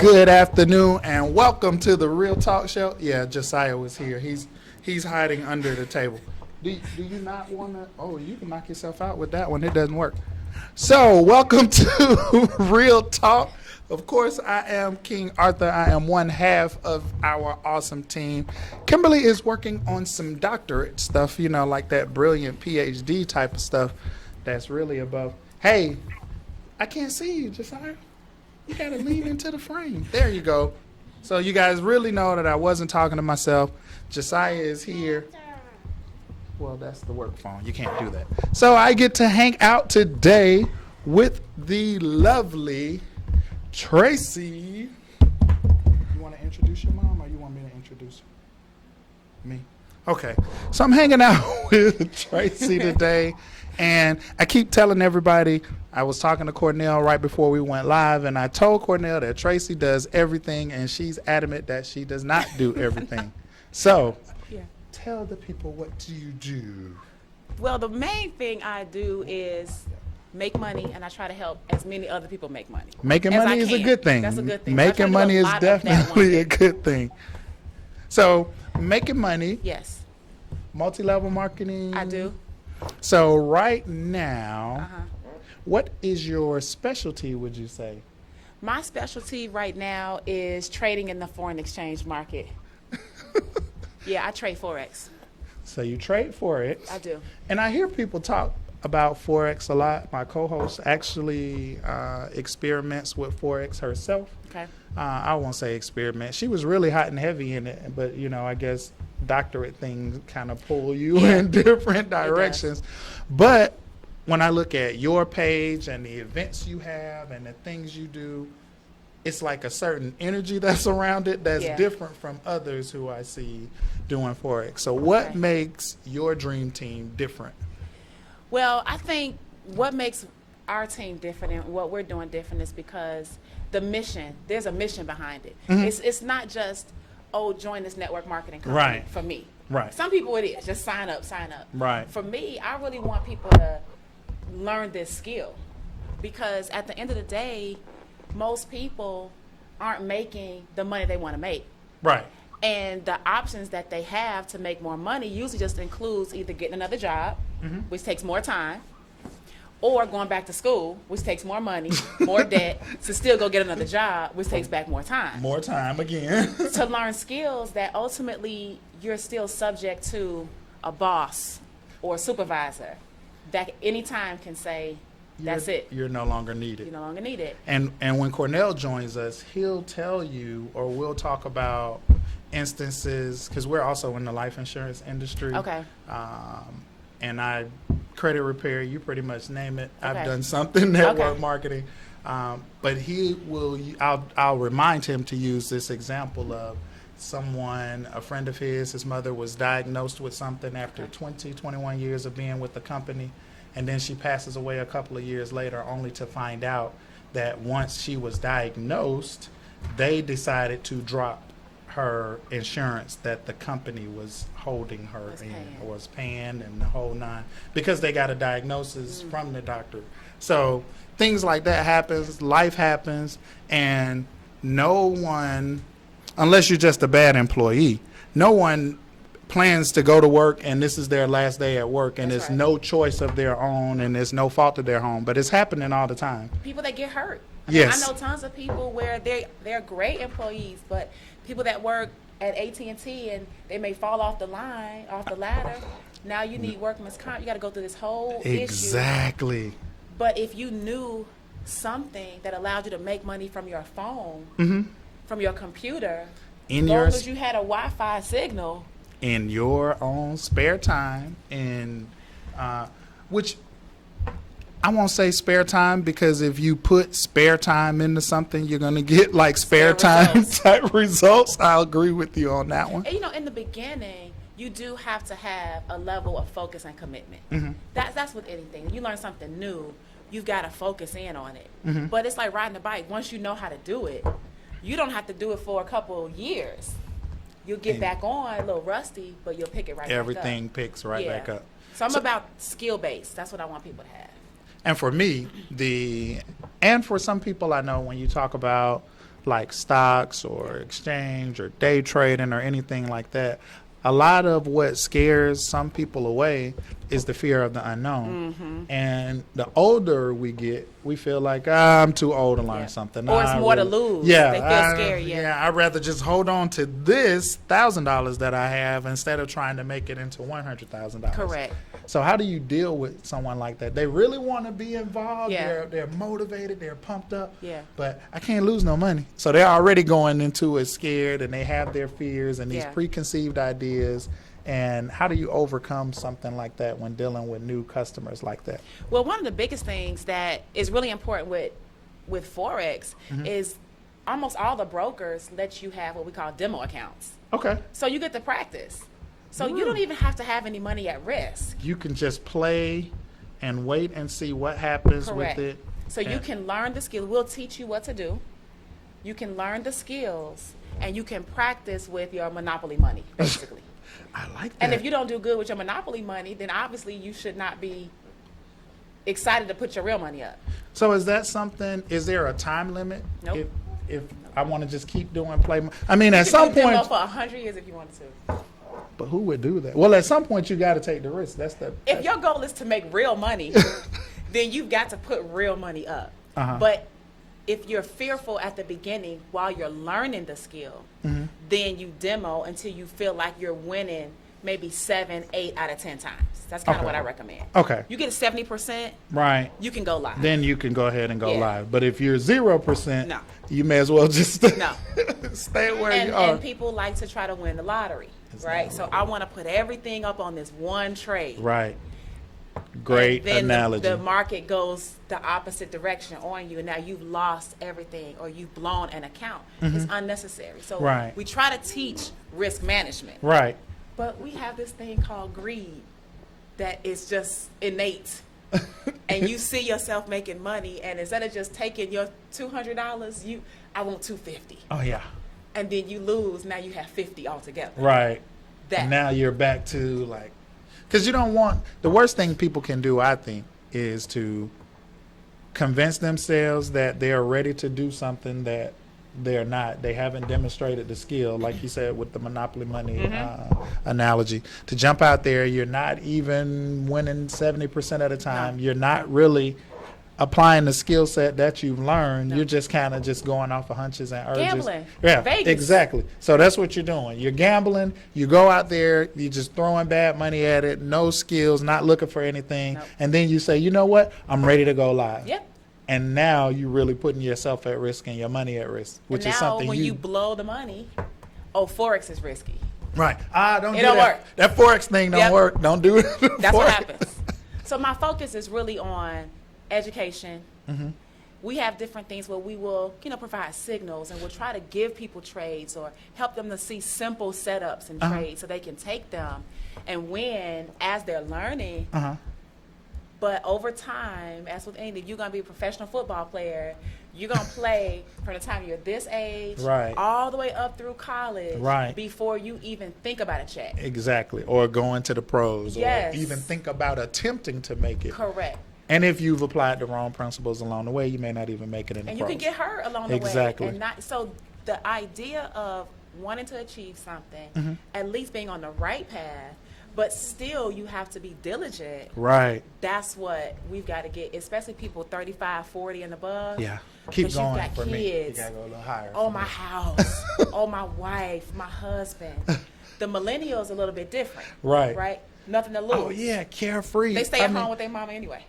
Good afternoon and welcome to the Real Talk Show. Yeah, Josiah was here. He's hiding under the table. Do you not want to? Oh, you can knock yourself out with that one. It doesn't work. So, welcome to Real Talk. Of course, I am King Arthur. I am one half of our awesome team. Kimberly is working on some doctorate stuff, you know, like that brilliant PhD type of stuff that's really above. Hey, I can't see you, Josiah. You got to lean into the frame. There you go. So you guys really know that I wasn't talking to myself. Josiah is here. Well, that's the work phone. You can't do that. So I get to hang out today with the lovely Tracey. You want to introduce your mom or you want me to introduce her? Me? Okay. So I'm hanging out with Tracey today. And I keep telling everybody, I was talking to Cornell right before we went live, and I told Cornell that Tracey does everything, and she's adamant that she does not do everything. So, tell the people, what do you do? Well, the main thing I do is make money, and I try to help as many other people make money. Making money is a good thing. That's a good thing. Making money is definitely a good thing. So, making money. Yes. Multi-level marketing. I do. So, right now, what is your specialty, would you say? My specialty right now is trading in the foreign exchange market. Yeah, I trade Forex. So you trade Forex. I do. And I hear people talk about Forex a lot. My co-host actually experiments with Forex herself. Okay. I won't say experiment. She was really hot and heavy in it, but, you know, I guess doctorate things kind of pull you in different directions. But when I look at your page and the events you have and the things you do, it's like a certain energy that's around it that's different from others who I see doing Forex. So what makes your dream team different? Well, I think what makes our team different and what we're doing different is because the mission, there's a mission behind it. Mm-hmm. It's not just, oh, join this network marketing company for me. Right. Some people it is, just sign up. Right. For me, I really want people to learn this skill because at the end of the day, most people aren't making the money they want to make. Right. And the options that they have to make more money usually just includes either getting another job, which takes more time, or going back to school, which takes more money, more debt, to still go get another job, which takes back more time. More time again. To learn skills that ultimately you're still subject to a boss or a supervisor that anytime can say, that's it. You're no longer needed. You no longer need it. And when Cornell joins us, he'll tell you, or we'll talk about instances, because we're also in the life insurance industry. Okay. And I credit repair, you pretty much name it. Okay. I've done something network marketing. But I'll remind him to use this example of someone, a friend of his mother was diagnosed with something after 21 years of being with the company. And then she passes away a couple of years later, only to find out that once she was diagnosed, they decided to drop her insurance that the company was holding her was paying and the whole nine, because they got a diagnosis from the doctor. So things like that happens, life happens, and no one, unless you're just a bad employee, no one plans to go to work and this is their last day at work and it's no choice of their own and it's no fault of their own, but it's happening all the time. People that get hurt. I know tons of people where they're great employees, but people that work at AT&T and they may fall off the ladder. Now you need workman's comp. You got to go through this whole issue. But if you knew something that allowed you to make money from your phone, from your computer, as long as you had a Wi-Fi signal, in your own spare time, and which I won't say spare time, because if you put spare time into something, you're going to get like spare time type results. I'll agree with you on that one. And, you know, in the beginning, you do have to have a level of focus and commitment. That's with anything. You learn something new, you've got to focus in on it. But it's like riding a bike. Once you know how to do it, you don't have to do it for a couple of years. You'll get back on a little rusty, but you'll pick it right back up. Everything picks back up. So I'm about skill based. That's what I want people to have. And for me, and for some people I know, when you talk about like stocks or exchange or day trading or anything like that, a lot of what scares some people away is the fear of the unknown. And the older we get, we feel like, I'm too old to learn something. Or it's more to lose. Yeah, They feel scared. I'd rather just hold on to this $1,000 that I have instead of trying to make it into $100,000. Correct. So how do you deal with someone like that? They really want to be involved. Yeah. They're motivated. They're pumped up. Yeah. But I can't lose no money. So they're already going into it scared, and they have their fears and these preconceived ideas. And how do you overcome something like that when dealing with new customers like that? Well, one of the biggest things that is really important with Forex is almost all the brokers let you have what we call demo accounts. Okay. So you get to practice. So you don't even have to have any money at risk. You can just play and wait and see what happens Correct. with it. So you can learn the skill. We'll teach you what to do. You can learn the skills, and you can practice with your Monopoly money, basically. I like that. And if you don't do good with your Monopoly money, then obviously you should not be excited to put your real money up. So is that something, is there a time limit? Nope. If I want to just keep doing play, I mean, at You some can do demo point, for 100 years if you wanted to. but who would do that? Well, at some point you got to take the risk. If your goal is to make real money, then you've got to put real money up. But if you're fearful at the beginning while you're learning the skill, then you demo until you feel like you're winning maybe 7, 8 out of 10 times. That's kind of what I recommend. Okay. You get 70%, Right. you can go live. Then you can go ahead and go live. But if you're 0%, No. you may as well just No. stay where you are. And people like to try to win the lottery, right? So I want to put everything up on this one trade. Right. Great And then analogy. the market goes the opposite direction on you, and now you've lost everything or you've blown an account. It's unnecessary. So Right. we try to teach risk management. Right. But we have this thing called greed that is just innate. And you see yourself making money, and instead of just taking your $200, I want $250. Oh, yeah. And then you lose, now you have 50 altogether. Right. That And now you're back to like, because you don't want, the worst thing people can do, I think, is to convince themselves that they're ready to do something that they're not. They haven't demonstrated the skill, like you said with the Monopoly money analogy. To jump out there, you're not even winning 70% of the time. No. You're not really applying the skill set that you've learned. You're just kind of just going off of hunches and urges. Gambling. Yeah, Vegas. exactly. So that's what you're doing. You're gambling. You go out there, you're just throwing bad money at it, no skills, not looking for anything. Nope. And then you say, you know what? I'm ready to go live. Yep. And now you're really putting yourself at risk and your money at risk, which and is now something when you blow the money, Forex is risky. Right. Don't It do don't that. work. That Forex thing don't work. Don't do it. That's what happens. So my focus is really on education. We have different things where we will, provide signals, and we'll try to give people trades or help them to see simple setups and trades so they can take them and win as they're learning. But over time, as with anything, you're going to be a professional football player. You're going to play from the time you're this age all the way up through college before you even think about a check. Exactly. Or going to the pros or Yes. even think about attempting to make it. Correct. And if you've applied the wrong principles along the way, you may not even make it in the And pros. you can get hurt along the Exactly. way. So the idea of wanting to achieve something, at least being on the right path, but still you have to be diligent. Right. That's what we've got to get, especially people 35, 40 and above. Yeah. Keep 'Cause going you've got for me. You kids. got to go a little higher. Oh, my house. Oh, my wife, my husband. The millennials a little bit different. Right. Right? Nothing to lose. Oh, yeah. Carefree. They stay at home with their mama anyway.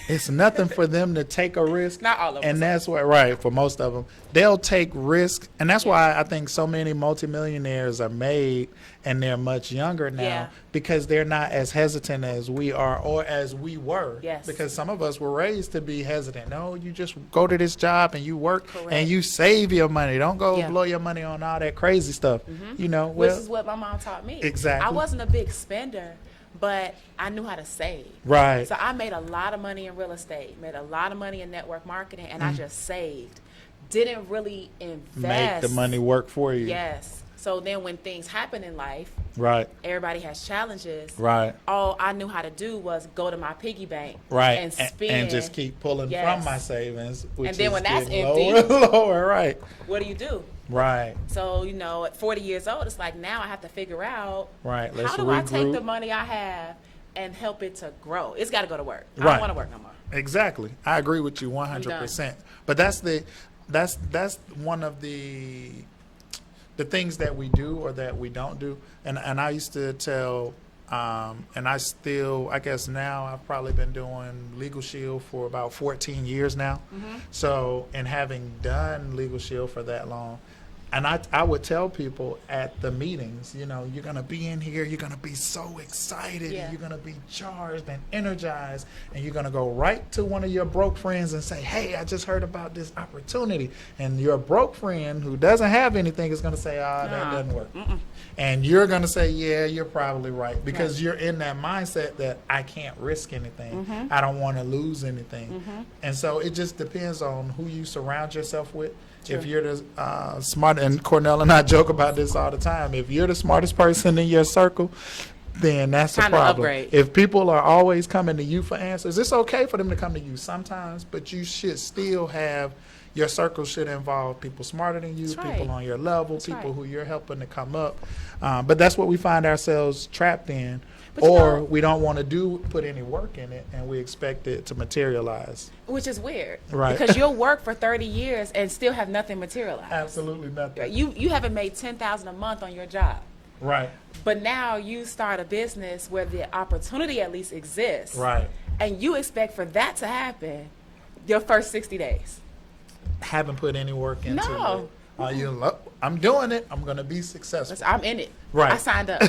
It's nothing for them to take a risk. Not all of them. And that's why, for most of them, they'll take risk. And that's why I think so many multimillionaires are made and they're much younger now because they're not as hesitant as we are or as we were. Yes. Because some of us were raised to be hesitant. No, you just go to this job and you work and you save your money. Don't go blow your money on all that crazy stuff. Which is what my mom taught me. Exactly. I wasn't a big spender, but I knew how to save. Right. So I made a lot of money in real estate, made a lot of money in network marketing, and I just saved. Didn't really invest. Make the money work for you. Yes. So then when things happen in life, Right. everybody has challenges. Right. All I knew how to do was go to my piggy bank Right. and spend. And just keep pulling Yes. from my savings, which And then is when that's getting empty- lower and lower. Right. What do? Right. So, at 40 years old, it's like now I have to figure out Right. Let's how do I take regroup. the money I have and help it to grow. It's got to go to work. I Right. don't want to work no more. Exactly. I agree with you 100%. But that's one of the things that we do or that we don't do. And I used to tell and I guess now I've probably been doing Legal Shield for about 14 years now. Mm-hmm. So, and having done Legal Shield for that long, and I would tell people at the meetings, you're going to be in here, you're going to be so excited, Yeah. and you're going to be charged and energized, and you're going to go right to one of your broke friends and say, hey, I just heard about this opportunity. And your broke friend who doesn't have anything is going to say, that doesn't work. Mm-mm. And you're going to say, yeah, you're probably right. Because Right. you're in that mindset that I can't risk anything. Mm-hmm. I don't want to lose anything. Mm-hmm. And so it just depends on who you surround yourself with. True. If you're the smart, and Cornell and I joke about this all the time, if you're the smartest person in your circle, then that's a Time to problem. upgrade. If people are always coming to you for answers, it's okay for them to come to you sometimes, but you should still have, your circle should involve people smarter than you, That's people right. on your level, That's people right. who you're helping to come up. But that's what we find ourselves trapped in. But you Or know- we don't want to put any work in it, and we expect it to materialize. Which is weird. Right. Because you'll work for 30 years and still have nothing materialized. Absolutely nothing. You haven't made $10,000 a month on your job. Right. But now you start a business where the opportunity at least exists. Right. And you expect for that to happen your first 60 days. Haven't put any work into No. it. I'm doing it. I'm going to be successful. I'm in it. Right. I signed up.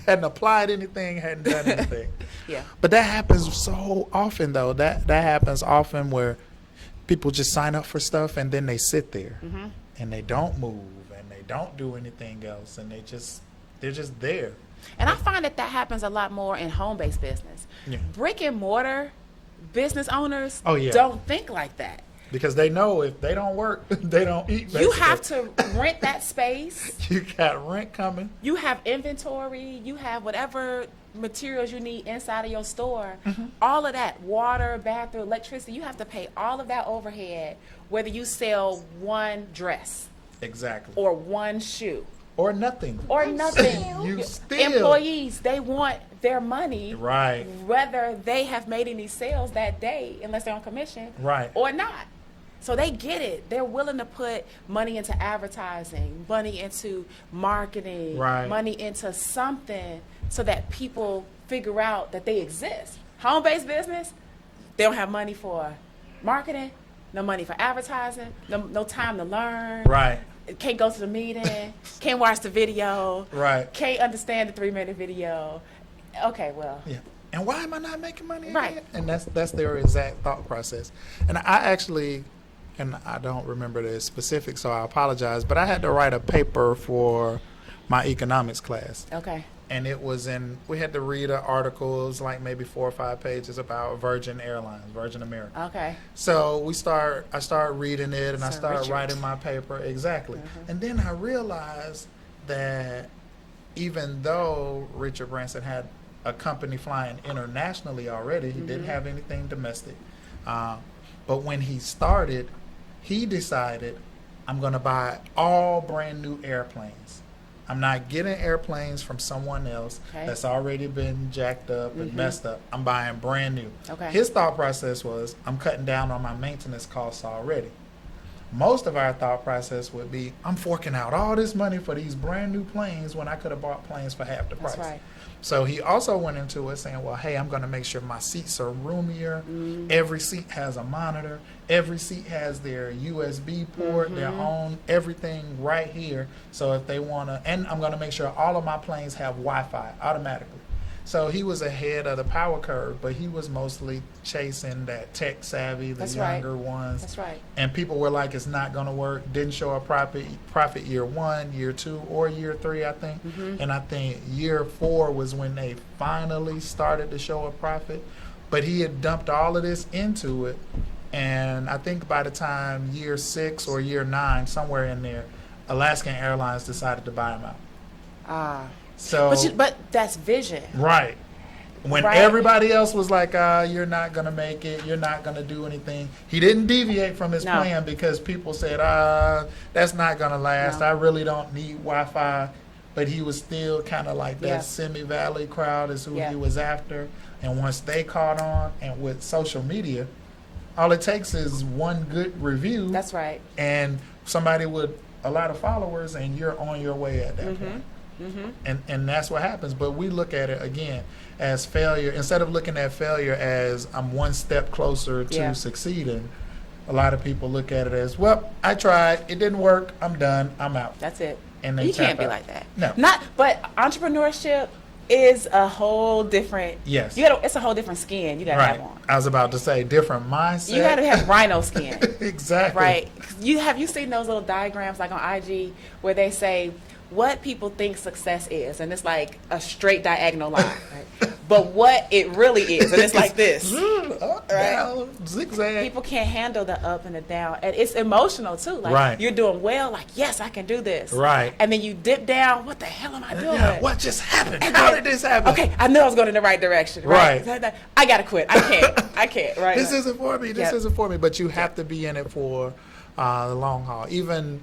Hadn't applied anything, hadn't done anything. Yeah. But that happens so often, though. That happens often where people just sign up for stuff and then they sit there Mm-hmm. and they don't move and they don't do anything else and they're just there. And I find that happens a lot more in home-based business. Yeah. Brick and mortar business owners Oh, yeah. don't think like that. Because they know if they don't work, they don't eat. You basically. have to rent that space. You got rent coming. You have inventory. You have whatever materials you need inside of your store. Mm-hmm. All of that, water, bathroom, electricity, you have to pay all of that overhead, whether you sell one dress Exactly. or one shoe Or nothing. or nothing. You still. Employees, they want their money, Right. whether they have made any sales that day, unless they're on commission, Right. or not. So they get it. They're willing to put money into advertising, money into marketing, Right. money into something so that people figure out that they exist. Home-based business, they don't have money for marketing, no money for advertising, no time to learn. Right. Can't go to the meeting, can't watch the video, Right. can't understand the 3-minute video. Okay, well, Yeah. And why am I not making money? Right. Again? And that's their exact thought process. And I actually, and I don't remember the specifics, so I apologize, but I had to write a paper for my economics class. okay. And it was we had to read an article, it was like maybe 4 or 5 pages about Virgin Airlines, Virgin America. Okay. So I started reading it and I Sir started Richard. writing my paper. Exactly. And then I realized that even though Richard Branson had a company flying internationally already, he didn't have anything domestic. But when he started, he decided, I'm going to buy all brand new airplanes. I'm not getting airplanes from someone else Okay. that's already been jacked up and messed up. I'm buying brand new. Okay. His thought process was, I'm cutting down on my maintenance costs already. Most of our thought process would be, I'm forking out all this money for these brand new planes when I could have bought planes for half the price. That's right. So he also went into it saying, well, hey, I'm going to make sure my seats are roomier. Every seat has a monitor. Every seat has their USB port, their own everything right here. So if they want to, and I'm going to make sure all of my planes have Wi-Fi automatically. So he was ahead of the power curve, but he was mostly chasing that tech savvy, the That's right. younger ones. That's right. And people were like, it's not going to work. Didn't show a profit year 1, year 2, or year 3, I think. And I think year 4 was when they finally started to show a profit. But he had dumped all of this into it. And I think by the time year 6 or year 9, somewhere in there, Alaskan Airlines decided to buy him out. So, but that's vision. Right. When everybody else was like, you're not going to make it, you're not going to do anything, he didn't deviate from his plan because people said, that's not going to last. I really don't need Wi-Fi. But he was still kind of like that semi-valley crowd is who he was after. And once they caught on, and with social media, all it takes is one good review. That's right. And somebody with a lot of followers, and you're on your way at that point. And that's what happens. But we look at it, again, as failure. Instead of looking at failure as I'm one step closer to succeeding, a lot of people look at it as, well, I tried. It didn't work. I'm done. I'm out. That's it. And you can't be like that. No. But entrepreneurship is a whole different. Yes. It's a whole different skin you got to have on. I was about to say different mindset. You got to have rhino skin. Exactly. Right. Have you seen those little diagrams like on IG where they say what people think success is, and it's like a straight diagonal line, right? But what it really is, and it's like this, up, down, zigzag. People can't handle the up and the down, and it's emotional too. Like you're doing well, like yes, I can do this, right? And then you dip down. What the hell am I doing? Yeah, what just happened? How did this happen? Okay, I knew I was going in the right direction. Right. I gotta quit. I can't. Right. This isn't for me. This isn't for me. But you have to be in it for the long haul. Even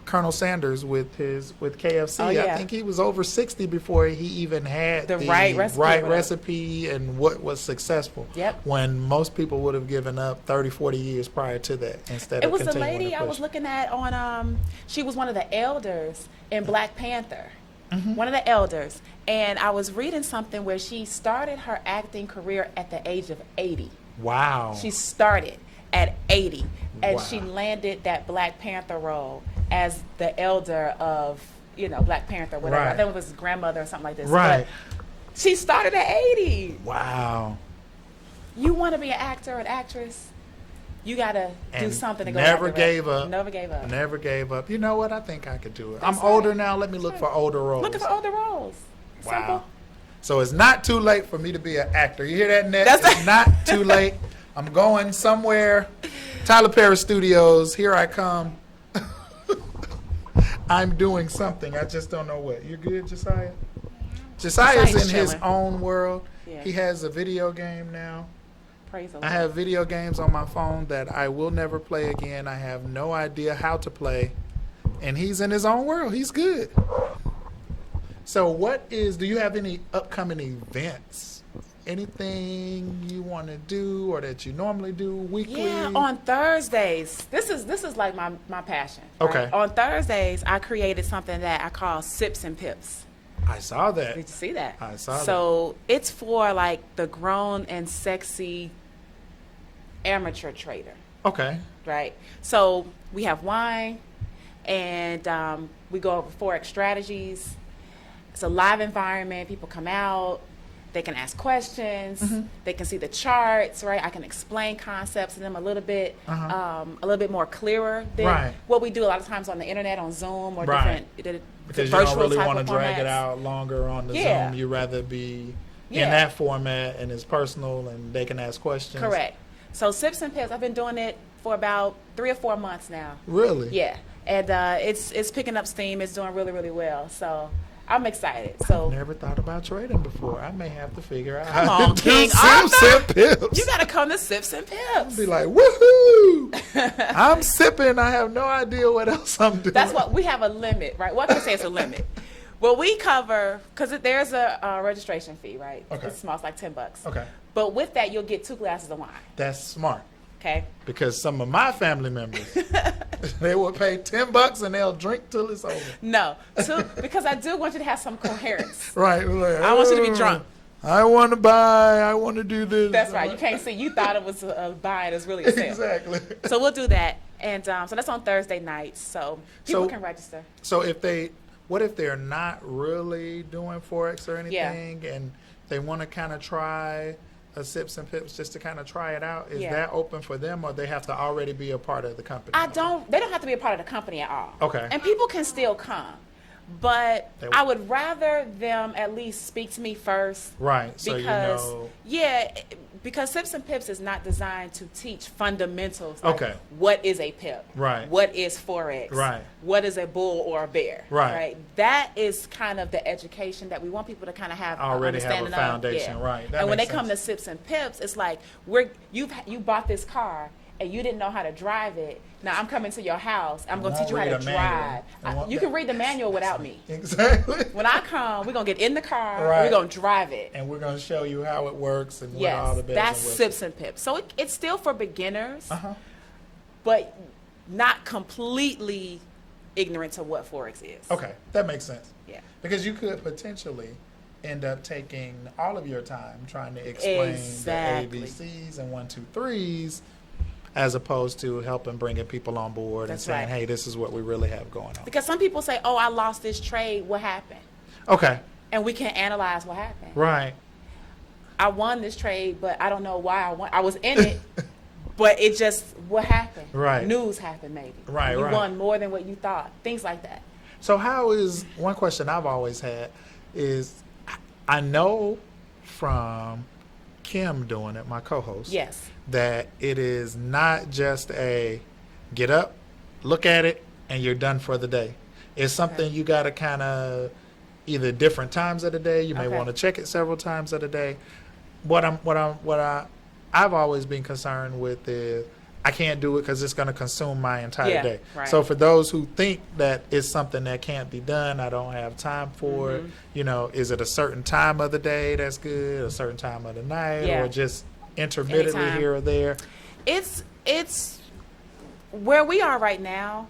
Colonel Sanders with KFC, I think he was over 60 before he even had the right recipe and what was successful. Yep. When most people would have given up 30, 40 years prior to that instead of continuing to push. It was a lady I was looking at on, she was one of the elders in Black Panther. One of the elders. And I was reading something where she started her acting career at the age of 80. Wow. She started at 80. And she landed that Black Panther role as the elder of, Black Panther, whatever. I think it was his grandmother or something like this. Right. But she started at 80. Wow. You want to be an actor or an actress, you got to do something to go Never gave up. Never gave up. Never gave up. You know what? I think I could do it. I'm older now. Let me look for older roles. Looking for older roles. Wow. Simple. So it's not too late for me to be an actor. You hear that, Ned? It's not too late. I'm going somewhere. Tyler Perry Studios. Here I come. I'm doing something. I just don't know what. You good, Josiah? Josiah's in his own world. Yeah. He has a video game now. Praise the Lord. I have video games on my phone that I will never play again. I have no idea how to play. And he's in his own world. He's good. So do you have any upcoming events? Anything you want to do or that you normally do weekly? Yeah, on Thursdays. This is like my passion. Right? Okay. On Thursdays, I created something that I call Sips and Pips. I saw that. Did you see that? I saw that. So it's for like the grown and sexy amateur trader. Okay. Right. So we have wine, and we go over Forex strategies. It's a live environment. People come out. They can ask questions. They can see the charts, right? I can explain concepts to them a little bit more clearer than what we do a lot of times on the internet, on Zoom or different because virtual you don't really want to drag formats. it out longer on the Zoom. You rather be in that format and it's personal and they can ask questions. Correct. So Sips and Pips, I've been doing it for about 3 or 4 months now. Really? Yeah, and it's picking up steam. It's doing really, really well. So I'm excited. So I've never thought about trading before. I may have to figure out come how on, to do King Sips and Pips. You got to come to Sips and Pips. Be like, woohoo! I'm sipping. I have no idea what else I'm doing. That's what we have a limit, right? What can I say it's a limit? Well, we cover because there's a registration fee, right? Okay. It's small, it's like $10. Okay. But with that, you'll get 2 glasses of wine. That's smart. Okay. Because some of my family members, they will pay $10 and they'll drink till it's over. No, because I do want you to have some coherence. Right. Like, I want you to be drunk. I want to buy. I want to do this. That's right. You can't see. You thought it was a buy. It's really a sale. Exactly. So we'll do that, and so that's on Thursday nights. So people can register. So what if they're not really doing Forex or anything, and they want to kind of try a Sips and Pips just to kind of try it out? Is that open for them, or they have to already be a part of the company? They don't have to be a part of the company at all. Okay. And people can still come. But I would rather them at least speak to me first. Right. Because, Because Sips and Pips is not designed to teach fundamentals. Okay. What is a pip? Right. What is Forex? Right. What is a bull or a bear? Right. That is kind of the education that we want people to kind of have. Already have a understanding foundation, of. right. That And when they makes come to sense. Sips and Pips, it's like you bought this car and you didn't know how to drive it. Now I'm coming to your house. I'm going to teach you how to drive. You can read the manual without me. Exactly. When I come, we're going to get in the car. Right. We're going to drive it. And we're going to show you how it works and what all the bells that's and whistles. Sips and Pips. So it's still for beginners, but not completely ignorant to what Forex is. Okay, that makes sense. Yeah. Because you could potentially end up taking all of your time trying to explain Exactly. the ABCs and 1, 2, 3s, as opposed to helping bringing people on board That's and saying, right. hey, this is what we really have going on. Because some people say, oh, I lost this trade. What happened? Okay. And we can't analyze what happened. Right. I won this trade, but I don't know why I won. I was in it, but it just, what happened? Right. News happened maybe. Right, You right. won more than what you thought. Things like that. So how is, one question I've always had is, I know from Kim doing it, my co-host, Yes. that it is not just a get up, look at it, and you're done for the day. It's something you got to kind of either different times of the day. You may Okay. want to check it several times of the day. I've always been concerned with is I can't do it because it's going to consume my entire day. Right. So for those who think that it's something that can't be done, I don't have time for it. Mm-hmm. You know, is it a certain time of the day that's good, a certain time of the night, Yeah. or just intermittently Anytime. here or there? It's where we are right now.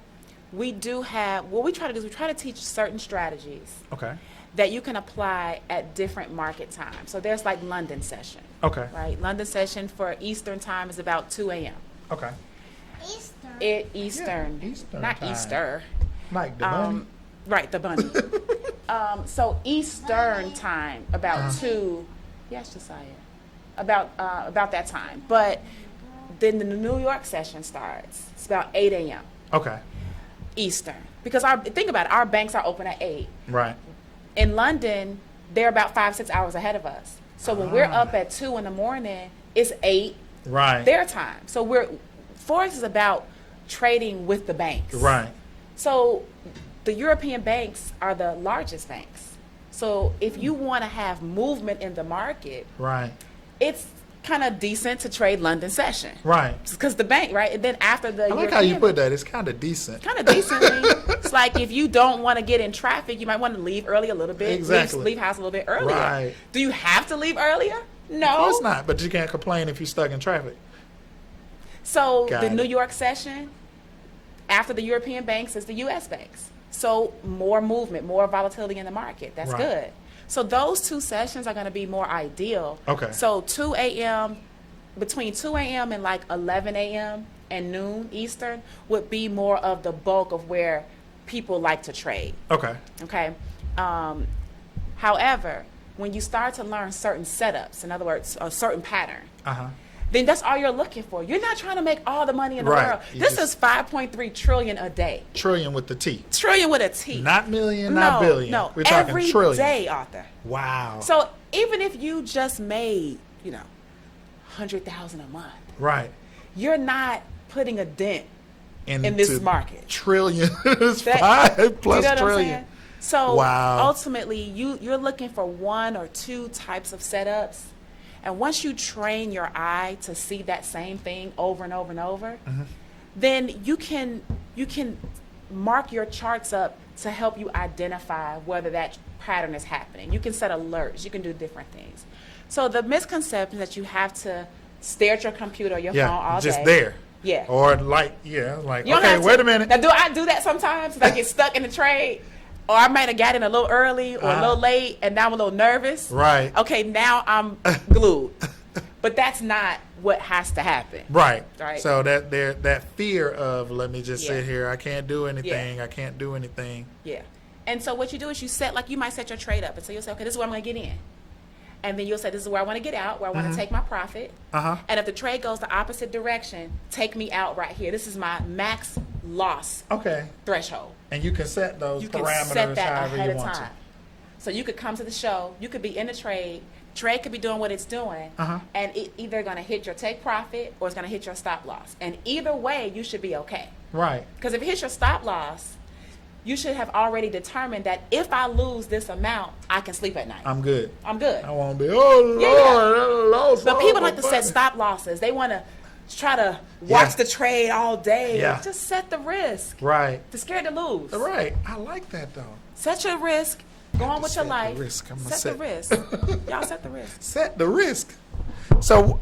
We do have, what we try to do is we try to teach certain strategies Okay. that you can apply at different market times. So there's like London session, Okay. right? London session for Eastern time is about 2 a.m. Okay. Eastern, Yeah, Eastern not time. Easter. Like the bunny. Right, the bunny. So Eastern time, about 2, yes, Josiah, about that time. But then the New York session starts. It's about 8 a.m. Okay. Eastern. Because think about it, our banks are open at 8. Right. In London, they're about 5-6 hours ahead of us. So when we're up at 2 in the morning, it's 8 Right. their time. So Forex is about trading with the banks. Right. So the European banks are the largest banks. So if you want to have movement in the market, Right. it's kind of decent to trade London session. Right. Because the bank, right? And then after the I like how you put that. It's kind of decent. kind of decently. It's like if you don't want to get in traffic, you might want to leave early a little bit. Exactly. Leave house a little bit earlier. Right. Do you have to leave earlier? No. Of course not, but you can't complain if you're stuck in traffic. So Got the it. New York session, after the European banks, is the U.S. banks. So more movement, more volatility in the market. That's Right. good. So those 2 sessions are going to be more ideal. Okay. So 2 a.m., between 2 a.m. and like 11 a.m. and noon Eastern would be more of the bulk of where people like to trade. Okay. Okay. However, when you start to learn certain setups, in other words, a certain pattern, Uh-huh. then that's all you're looking for. You're not trying to make all the money in the Right. world. You This just- is 5.3 trillion a day. Trillion with the T. Trillion with a T. Not million, not billion. No, We're talking every trillion. day, Arthur. Wow. So even if you just made, 100,000 a month, right. you're not putting a dent in Into this market. Trillion is That- 5 plus you know what I'm trillion. saying? So Wow. ultimately, you're looking for 1 or 2 types of setups, and once you train your eye to see that same thing over and over and over, then you can mark your charts up to help you identify whether that pattern is happening. You can set alerts. You can do different things. So the misconception that you have to stare at your computer or your phone all Yeah, just day. there. Yeah. Or like, You don't okay, have to- wait a minute. Now, do I do that sometimes? If I get stuck in the trade, or I might have got in a little early or a little late, and now I'm a little nervous. Right. Okay, now I'm glued. But that's not what has to happen. Right. Right. So that fear of let me just Yeah. sit here, I can't do anything, I can't do anything. Yeah. And so what you do is you might set your trade up, and so you'll say, okay, this is where I'm going to get in. And then you'll say, this is where I want to get out, where I want to take my profit. Uh-huh. And if the trade goes the opposite direction, take me out right here. This is my max loss Okay. threshold. And you can set those You can parameters set that however ahead you of want time. So you could come to the show, you could be in the trade, Trade could be doing what it's doing, Uh-huh. and it either going to hit your take profit or it's going to hit your stop loss. And either way, you should be okay. Right. Because if it hits your stop loss, you should have already determined that if I lose this amount, I can sleep at night. I'm good. I'm good. I won't be, oh, Lord, I lost But all people my like to set money. stop losses. They want to try to watch the trade all day. Yeah. Just set the risk. Right. They're scared to lose. Right. I like that, though. Set your risk. Go on with your set the life. risk. I'm gonna Set the risk. Y'all set the risk. Set the risk. So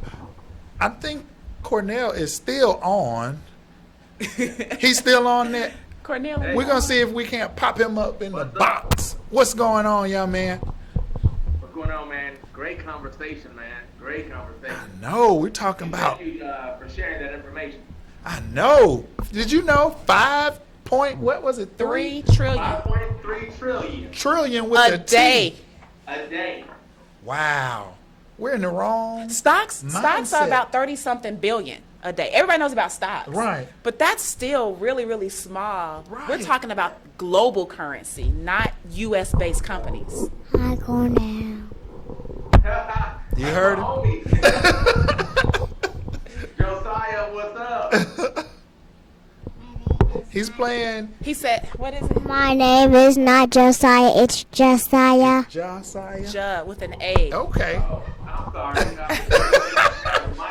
I think Cornell is still on. He's still on that. Cornell. We're going to see if we can't pop him up in the box. What's going on, young man? What's going on, man? Great conversation, man. Great conversation. No, we're talking about. Thank you for sharing that information. I know. Did you know 5 point, what was it? 3 trillion 5.3 trillion trillion with a a day. T. a day. Wow. We're in the wrong. Stocks are mindset. about 30-something billion a day. Everybody knows about stocks. Right. But that's still really, really small. Right. We're talking about global currency, not U.S.-based companies. Hi, Cornell. You heard him? Homie. Josiah, what's up? He's playing He said, what is it? My name is not Josiah, it's Josiah. Josiah. Juh, with an A. Okay. Oh, I'm sorry.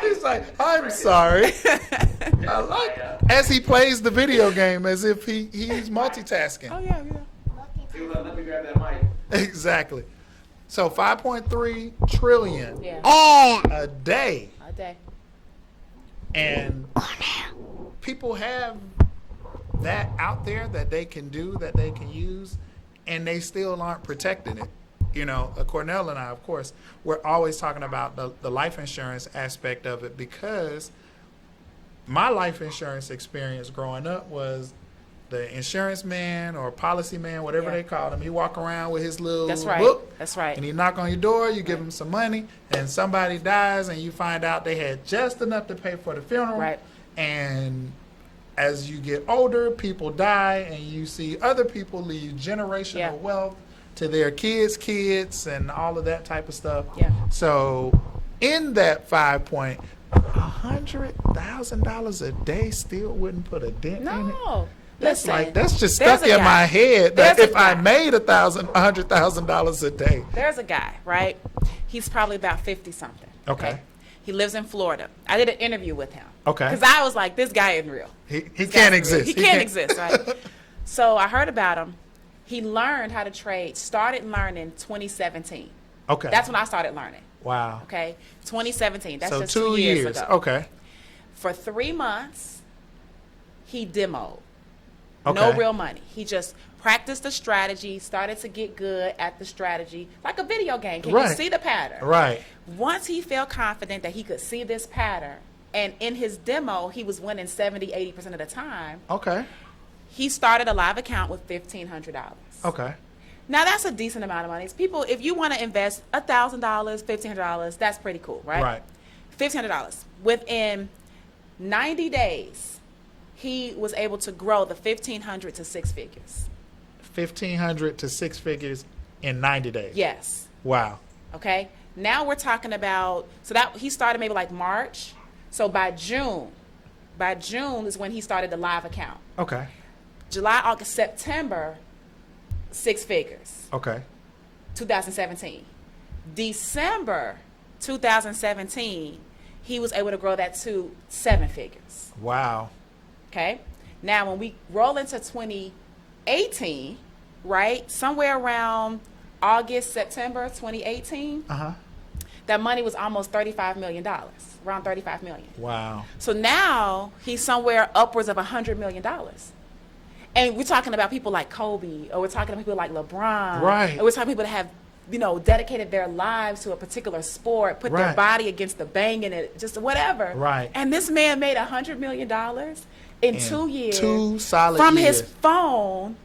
He's like, I'm sorry. I like as he plays the video game as if he's multitasking. Oh, yeah. He was like, let me grab that mic. Exactly. So 5.3 trillion Yeah. a day. A day. And people have that out there that they can do, that they can use, and they still aren't protecting it. You know, Cornell and I, of course, we're always talking about the life insurance aspect of it, because my life insurance experience growing up was the insurance man or policy man, whatever Yeah. they called him. He walk around with his little That's right. book. That's right. And he knock on your door, you give him some money, and somebody dies, and you find out they had just enough to pay for the funeral. Right. And as you get older, people die, and you see other people leave generational Yeah. wealth to their kids, and all of that type of stuff. Yeah. So in that $100,000 a day still wouldn't put a dent in it. No. That's Listen, that's just there's stuck a in guy. my head that There's a if I guy. made $100,000 a day. There's a guy, right? He's probably about 50-something. Okay. He lives in Florida. I did an interview with him. Okay. Because I was like, this guy isn't real. He This can't guy's exist. real. He can't exist, right? So I heard about him. He learned how to trade, started learning 2017. Okay. That's when I started learning. Wow. Okay. 2017. That's So just 2 years. ago. Okay. For 3 months, he demoed. Okay. No real money. He just practiced the strategy, started to get good at the strategy, like a video game. Can you Right. see the pattern? Right. Once he felt confident that he could see this pattern, and in his demo, he was winning 70-80% of the time, Okay. he started a live account with $1,500. Okay. Now, that's a decent amount of money. It's people, if you want to invest $1,000, $1,500, that's pretty cool, right? Right. $1,500. Within 90 days, he was able to grow the $1,500 to 6 figures. 1,500 to 6 figures in 90 days. Yes. Wow. Okay. Now we're talking about, so that he started maybe like March. So by June is when he started the live account. Okay. July, August, September, 6 figures. Okay. 2017. December 2017, he was able to grow that to 7 figures. Wow. Okay. Now, when we roll into 2018, right, somewhere around August, September 2018, Uh-huh. that money was almost $35 million, around $35 million. Wow. So now he's somewhere upwards of $100 million. And we're talking about people like Kobe, or we're talking about people like LeBron. Right. Or we're talking people that have, dedicated their lives to a particular sport, put their Right. body against the bang in it, just whatever. Right. And this man made $100 million in 2 years 2 solid from years. his phone,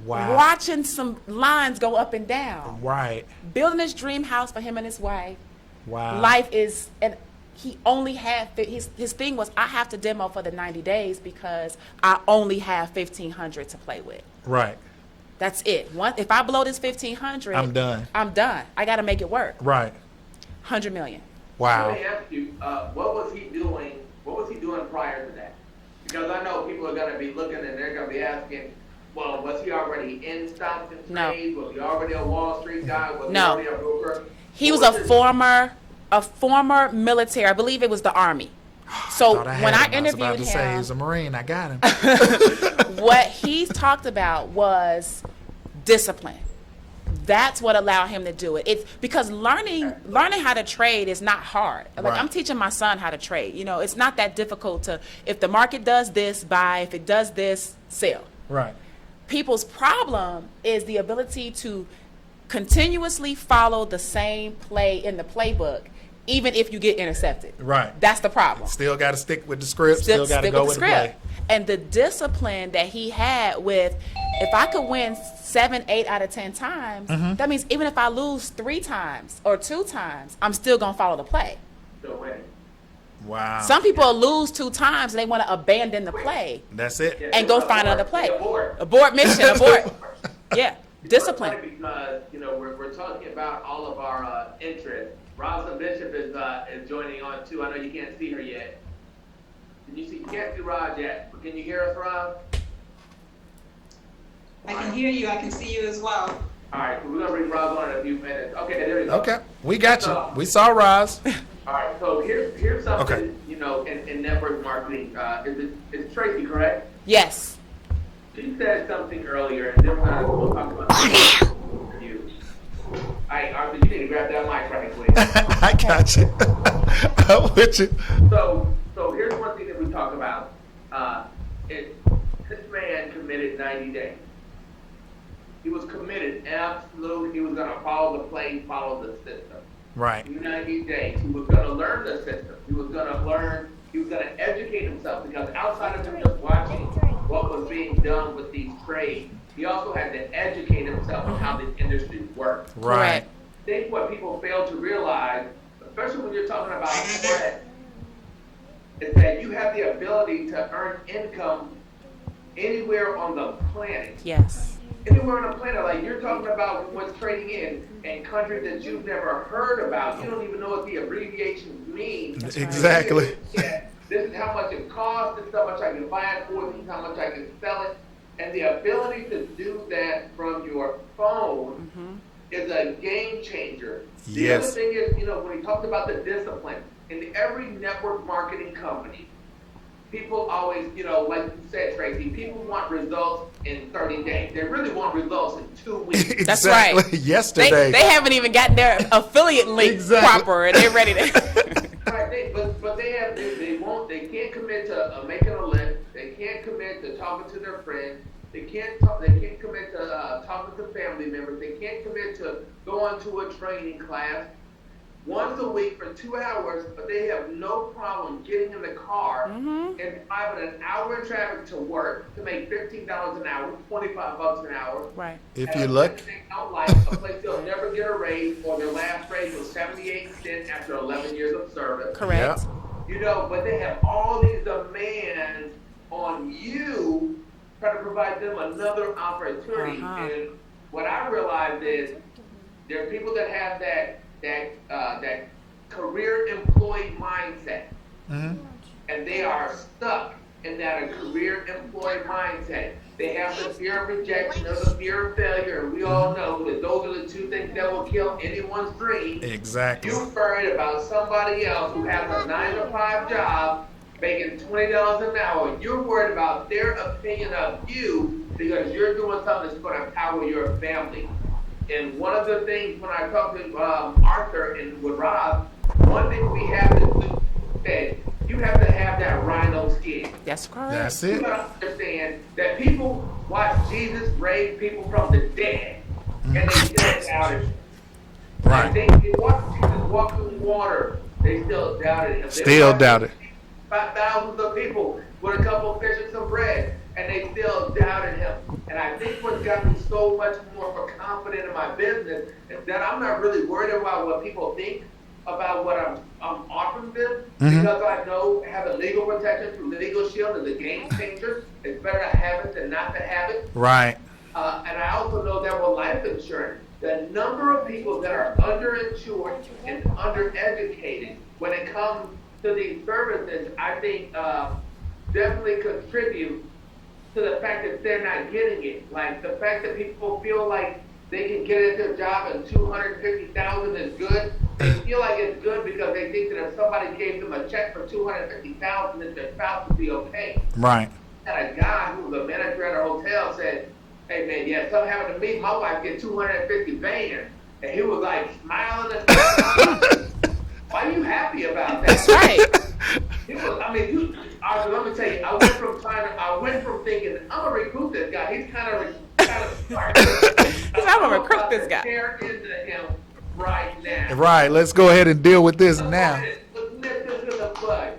Wow. watching some lines go up and down, Right. building his dream house for him and his wife. Wow. Life is, and he only had, his thing was, I have to demo for the 90 days because I only have 1,500 to play with. Right. That's it. If I blow this 1,500, I'm done. I'm done. I got to make it work. Right. 100 million. Wow. Let me ask you, what was he doing? What was he doing prior to that? Because I know people are going to be looking and they're going to be asking, well, was he already in stocks and No. trades? Was he already a Wall Street guy? Was No. he already a broker? He was What a his- former military. I believe it was the Army. So Thought when I had him. I was about interviewed to say him, he's a Marine. I got him. what he talked about was discipline. That's what allowed him to do it. It's because learning how to trade is not hard. Like Right. I'm teaching my son how to trade. You know, it's not that difficult to, if the market does this, buy. If it does this, sell. Right. People's problem is the ability to continuously follow the same play in the playbook, even if you get intercepted. Right. That's the problem. Still got to stick with the script. Still got to Stick go with with the the play. script. And the discipline that he had with, if I could win 7, 8 out of 10 times, that means even if I lose 3 times or 2 times, I'm still gonna follow the play. So wait. Wow. Some people lose 2 times and they want to abandon the play That's it. Yeah, and go abort. find another play. Abort. Abort mission, abort. Yeah, It's discipline. funny because, you know, we're talking about all of our interests. Rosalind Bishop is joining on too. I know you can't see her yet. You can't see Raj yet, but can you hear us, Raj? I can hear you. I can see you as well. All right, so we're gonna bring Raj on in a few minutes. Okay, there you go. Okay. We got you. We saw Roz. All right, so here's something, Okay. you know, in network marketing. Is Tracey correct? Yes. She said something earlier, and then we'll talk about you. All right, Arthur, you need to grab that mic right quick. I got you. I'm with you. So here's one thing that we talk about. This man committed 90 days. He was committed, absolutely. He was going to follow the play, follow the system. Right. 90 days. He was going to learn the system. He was going to educate himself, because outside of him just watching what was being done with these trades, he also had to educate himself on how this industry worked. Right. I think what people fail to realize, especially when you're talking about spread, is that you have the ability to earn income anywhere on the planet. Yes. Anywhere on the planet, like you're talking about what's trading in countries that you've never heard about. You don't even know what the abbreviations mean. Exactly. Yeah, this is how much it costs, this is how much I can buy it for, this is how much I can sell it. And the ability to do that from your phone is a game changer. The Yes. other thing is, you know, when he talked about the discipline, in every network marketing company, people always, you know, like you said, Tracey, people want results in 30 days. They really want results in 2 weeks. That's Exactly. right. Yesterday. They haven't even gotten their affiliate link Exactly. proper, and they're ready to. Right, but they can't commit to making a list. They can't commit to talking to their friends. They can't commit to talking to family members. They can't commit to going to a training class once a week for 2 hours, but they have no problem getting in the car and driving an hour in traffic to work to make $15 an hour, $25 an hour. Right. If And you a look, place they don't like, a place they'll never get a raise, or their last raise was 78 cents after 11 years of service. Correct. You know, but they have all these demands on you, trying to provide them another opportunity. And what I realized is there are people that have that career employee mindset, and they are stuck in that career employee mindset. They have the fear of rejection or the fear of failure, and we all know that those are the 2 things that will kill anyone's dream. exactly. You're worried about somebody else who has a 9-to-5 job making $20 an hour. You're worried about their opinion of you because you're doing something that's going to empower your family. And one of the things when I talked to Arthur and with Rob, one thing we have to do is you have to have that rhino skin. That's correct. That's You it. gotta understand that people watch Jesus raise people from the dead, and they still doubted him. Right. They watched Jesus walk on water, they still doubted him. Still doubted. Thousands of people with a couple of fish and some bread, and they still doubted him. And I think what's got me so much more confident in my business is that I'm not really worried about what people think about what I'm offering them, because I know having legal protection through Legal Shield is a game changer. It's better to have it than not to have it. Right. And I also know that with life insurance, the number of people that are underinsured and undereducated when it comes to these services, I think definitely contribute to the fact that they're not getting it. Like the fact that people feel like they can get at their job and $250,000 is good. They feel like it's good because they think that if somebody gave them a check for $250,000, that their spouse would be okay. Right. And a guy who was a manager at a hotel said, "Hey man, yeah, something happened to me. My wife get 250 bands," and he was like smiling and stuff. Why are you happy about that? That's right. It was. I mean, let me tell you. I went from thinking I'm gonna recruit this guy. He's kind of smart. I'm gonna recruit this guy. Tear into him right now. Right. Let's go ahead and deal with this now. Let's nip this in the bud.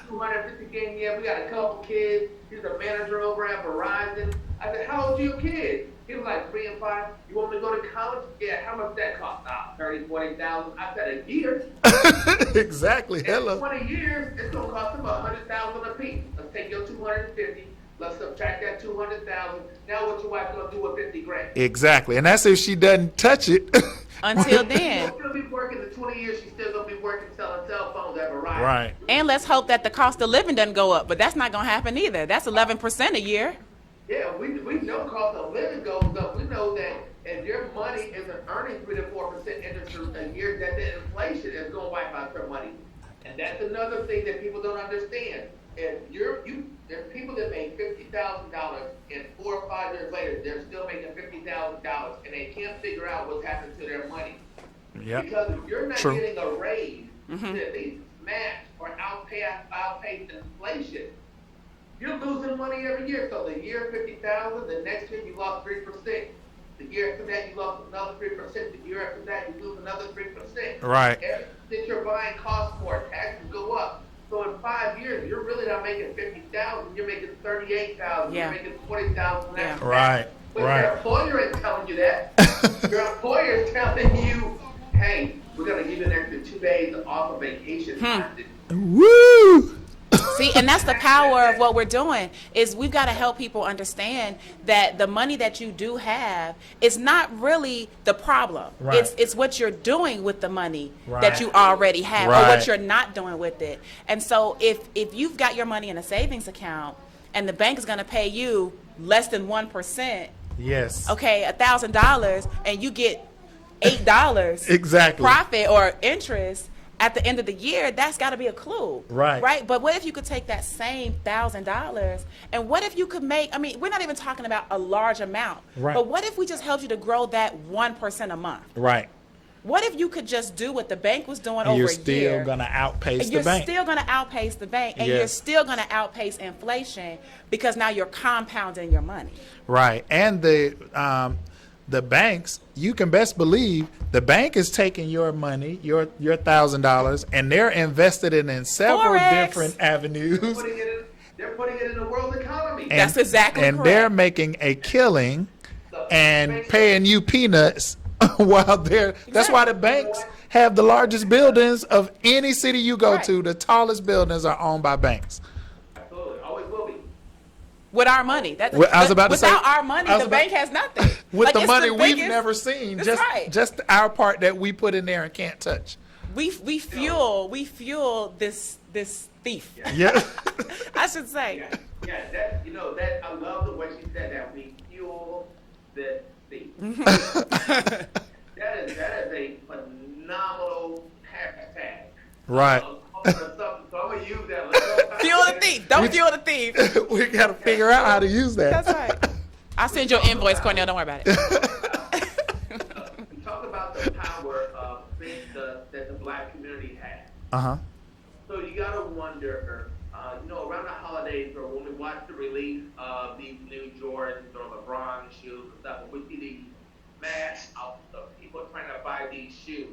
250 game. Yeah, we got a couple kids. He's a manager over at Verizon. I said, "How old are your kids?" He was like 3 and 5. "You want me to go to college?" "Yeah." "How much that cost?" $30,000, $40,000. I said, "A year." Exactly. Hello. In 20 years, it's gonna cost them $100,000 a piece. Let's take your 250. Let's subtract that 200,000. Now, what your wife gonna do with 50 grand? Exactly. And that's if she doesn't touch it. Until then. She's gonna be working in 20 years. She's still gonna be working selling cell phones at Verizon. Right. And let's hope that the cost of living doesn't go up, but that's not gonna happen either. That's 11% a year. Yeah, we know cost of living goes up. We know that if your money isn't earning 3 to 4% interest a year, that the inflation is going to wipe out your money. And that's another thing that people don't understand. If there's people that make $50,000 and 4 or 5 years later, they're still making $50,000 and they can't figure out what's happened to their money. Yeah. Because if you're not True. getting a raise to at least match or outpace inflation, you're losing money every year. So the year 50,000, the next year you lost 3%. The year after that you lost another 3%. The year after that you lose another 3%. Right. Everything you're buying costs more. Taxes go up. So in 5 years you're really not making 50,000. You're making 38,000. Yeah. You're making 40,000. Yeah. Right. But Right. your employer ain't telling you that. Your employer is telling you, "Hey, we're gonna give you an extra 2 days off of vacation time." Woo! See, and that's the power of what we're doing is we've got to help people understand that the money that you do have is not really the problem. Right. It's what you're doing with the money Right. that you already have or Right. what you're not doing with it. And so if you've got your money in a savings account and the bank is going to pay you less than 1%, Yes. okay, $1,000, and you get $8 Exactly. profit or interest at the end of the year, that's got to be a clue. Right. Right. But what if you could take that same $1,000 and what if you could make, I mean, we're not even talking about a large amount, Right. but what if we just helped you to grow that 1% a month? Right. What if you could just do what the bank was doing over You're a year? still going to outpace And the you're bank. still going to outpace the bank, and Yes. you're still going to outpace inflation because now you're compounding your money. Right. And the banks, you can best believe the bank is taking your money, your $1,000, and they're invested it in several Forex. different avenues. They're putting it in the world economy. And, That's exactly and correct. they're making a killing and paying you peanuts while they're that's why the banks have the largest buildings of any city you go Right. to. The tallest buildings are owned by banks. Absolutely, always will be. With our money. Well, I was about to without say- our money, I was the about- bank has nothing. With Like, the it's money we've biggest- never seen, That's right. just our part that we put in there and can't touch. We fuel this thief. Yeah. I should say. Yeah, that I love the way she said that. We fuel the thief. That is a phenomenal hashtag. Right. So I'm gonna use that. Let's go. Fuel the thief. Don't fuel the thief. We got to figure out how to use that. That's right. I'll send you an invoice, Cornell. Don't worry about it. We talk about the power of things that the black community has. Uh-huh. So you gotta wonder, around the holidays or when we watch the release of these new Jordans or LeBron shoes and stuff, when we see these mass of people trying to buy these shoes,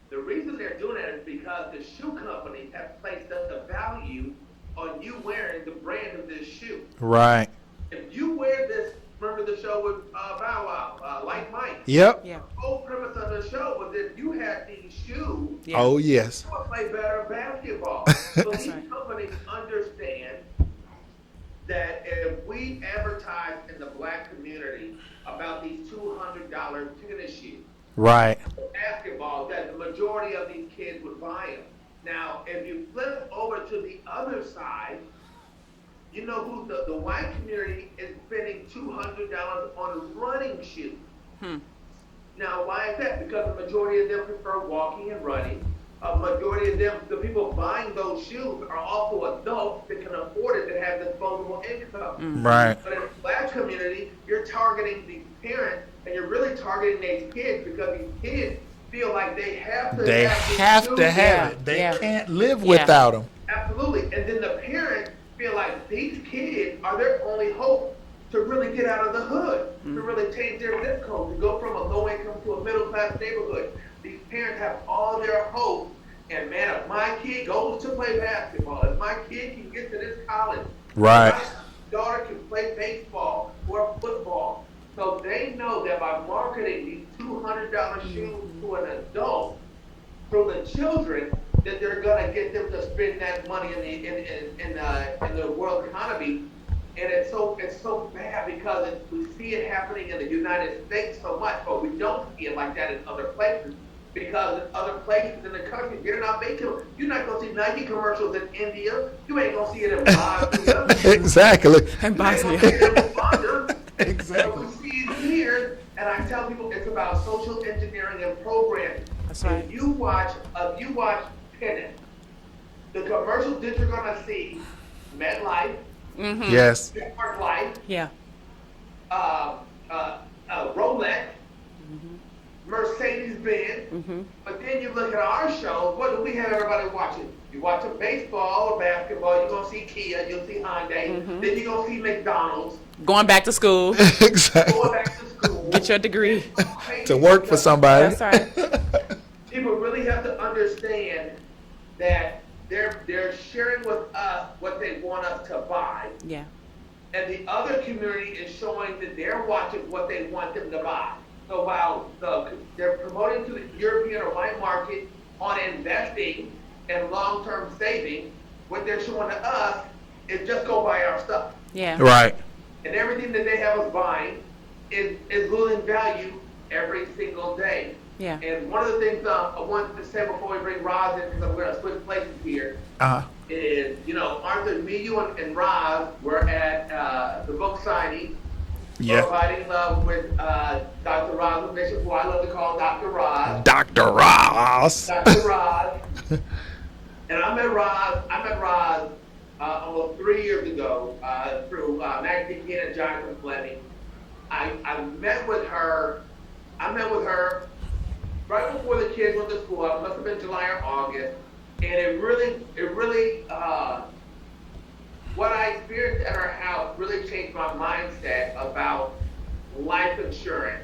the reason they're doing that is because the shoe companies have placed the value on you wearing the brand of this shoe. Right. If you wear this, remember the show with Bow Wow, Like Mike? Yep. Yeah. The whole premise of the show was if you had these shoes, Yeah. Oh, yes. you would play better basketball. So these right. companies understand that if we advertise in the black community about these $200 tennis shoe. Right. Basketball, that the majority of these kids would buy them. Now, if you flip over to the other side, you know who the white community is spending $200 on running shoes. Now, why is that? Because the majority of them prefer walking and running. A majority of them, the people buying those shoes are also adults that can afford it, that have disposable income. Right. But in the black community, you're targeting these parents, and you're really targeting these kids because these kids feel like they have to They have, these have shoes. to have Yeah, it. They yeah. can't live Yeah. without them. Absolutely. And then the parents feel like these kids are their only hope to really get out of the hood, to really change their zip code, to go from a low income to a middle class neighborhood. These parents have all their hope. And man, if my kid goes to play basketball, if my kid can get to this college, Right. if my daughter can play baseball or football. So they know that by marketing these $200 shoes to an adult, through the children, that they're gonna get them to spend that money in the world economy. And it's so bad because we see it happening in the United States so much, but we don't see it like that in other places. Because in other places in the country, you're not gonna see Nike commercials in India. You ain't gonna see it in Bosnia. Exactly. And You ain't gonna Bosnia. see it in Rwanda. Exactly. But we see it here, and I tell people it's about social engineering and programming. That's right. If you watch tennis, the commercials that you're gonna see, MetLife, Yes. Network Life, Yeah. Rolex, Mercedes-Benz. But then you look at our shows, what do we have everybody watching? You're watching baseball or basketball, you're going to see Kia, you'll see Hyundai, then you're going to see McDonald's, Going back to school. Exactly. going back to school. Get your degree. To work for somebody. That's right. People really have to understand that they're sharing with us what they want us to buy. Yeah. And the other community is showing that they're watching what they want them to buy. So while they're promoting to the European or white market on investing and long-term saving, what they're showing to us is just go buy our stuff. Yeah. Right. And everything that they have us buying is losing value every single day. Yeah. And one of the things I wanted to say before we bring Roz in, because I'm going to switch places here, is, Arthur, me, you, and Roz were at the book signing. Yeah. Providing love with Dr. Rosalind Bishop, who I love to call Dr. Roz. Dr. Ross. Dr. Roz. And I met Roz almost 3 years ago through Maggie Ken and Jonathan Fleming. I met with her right before the kids went to school. It must have been July or August. And it really, what I experienced at her house really changed my mindset about life insurance.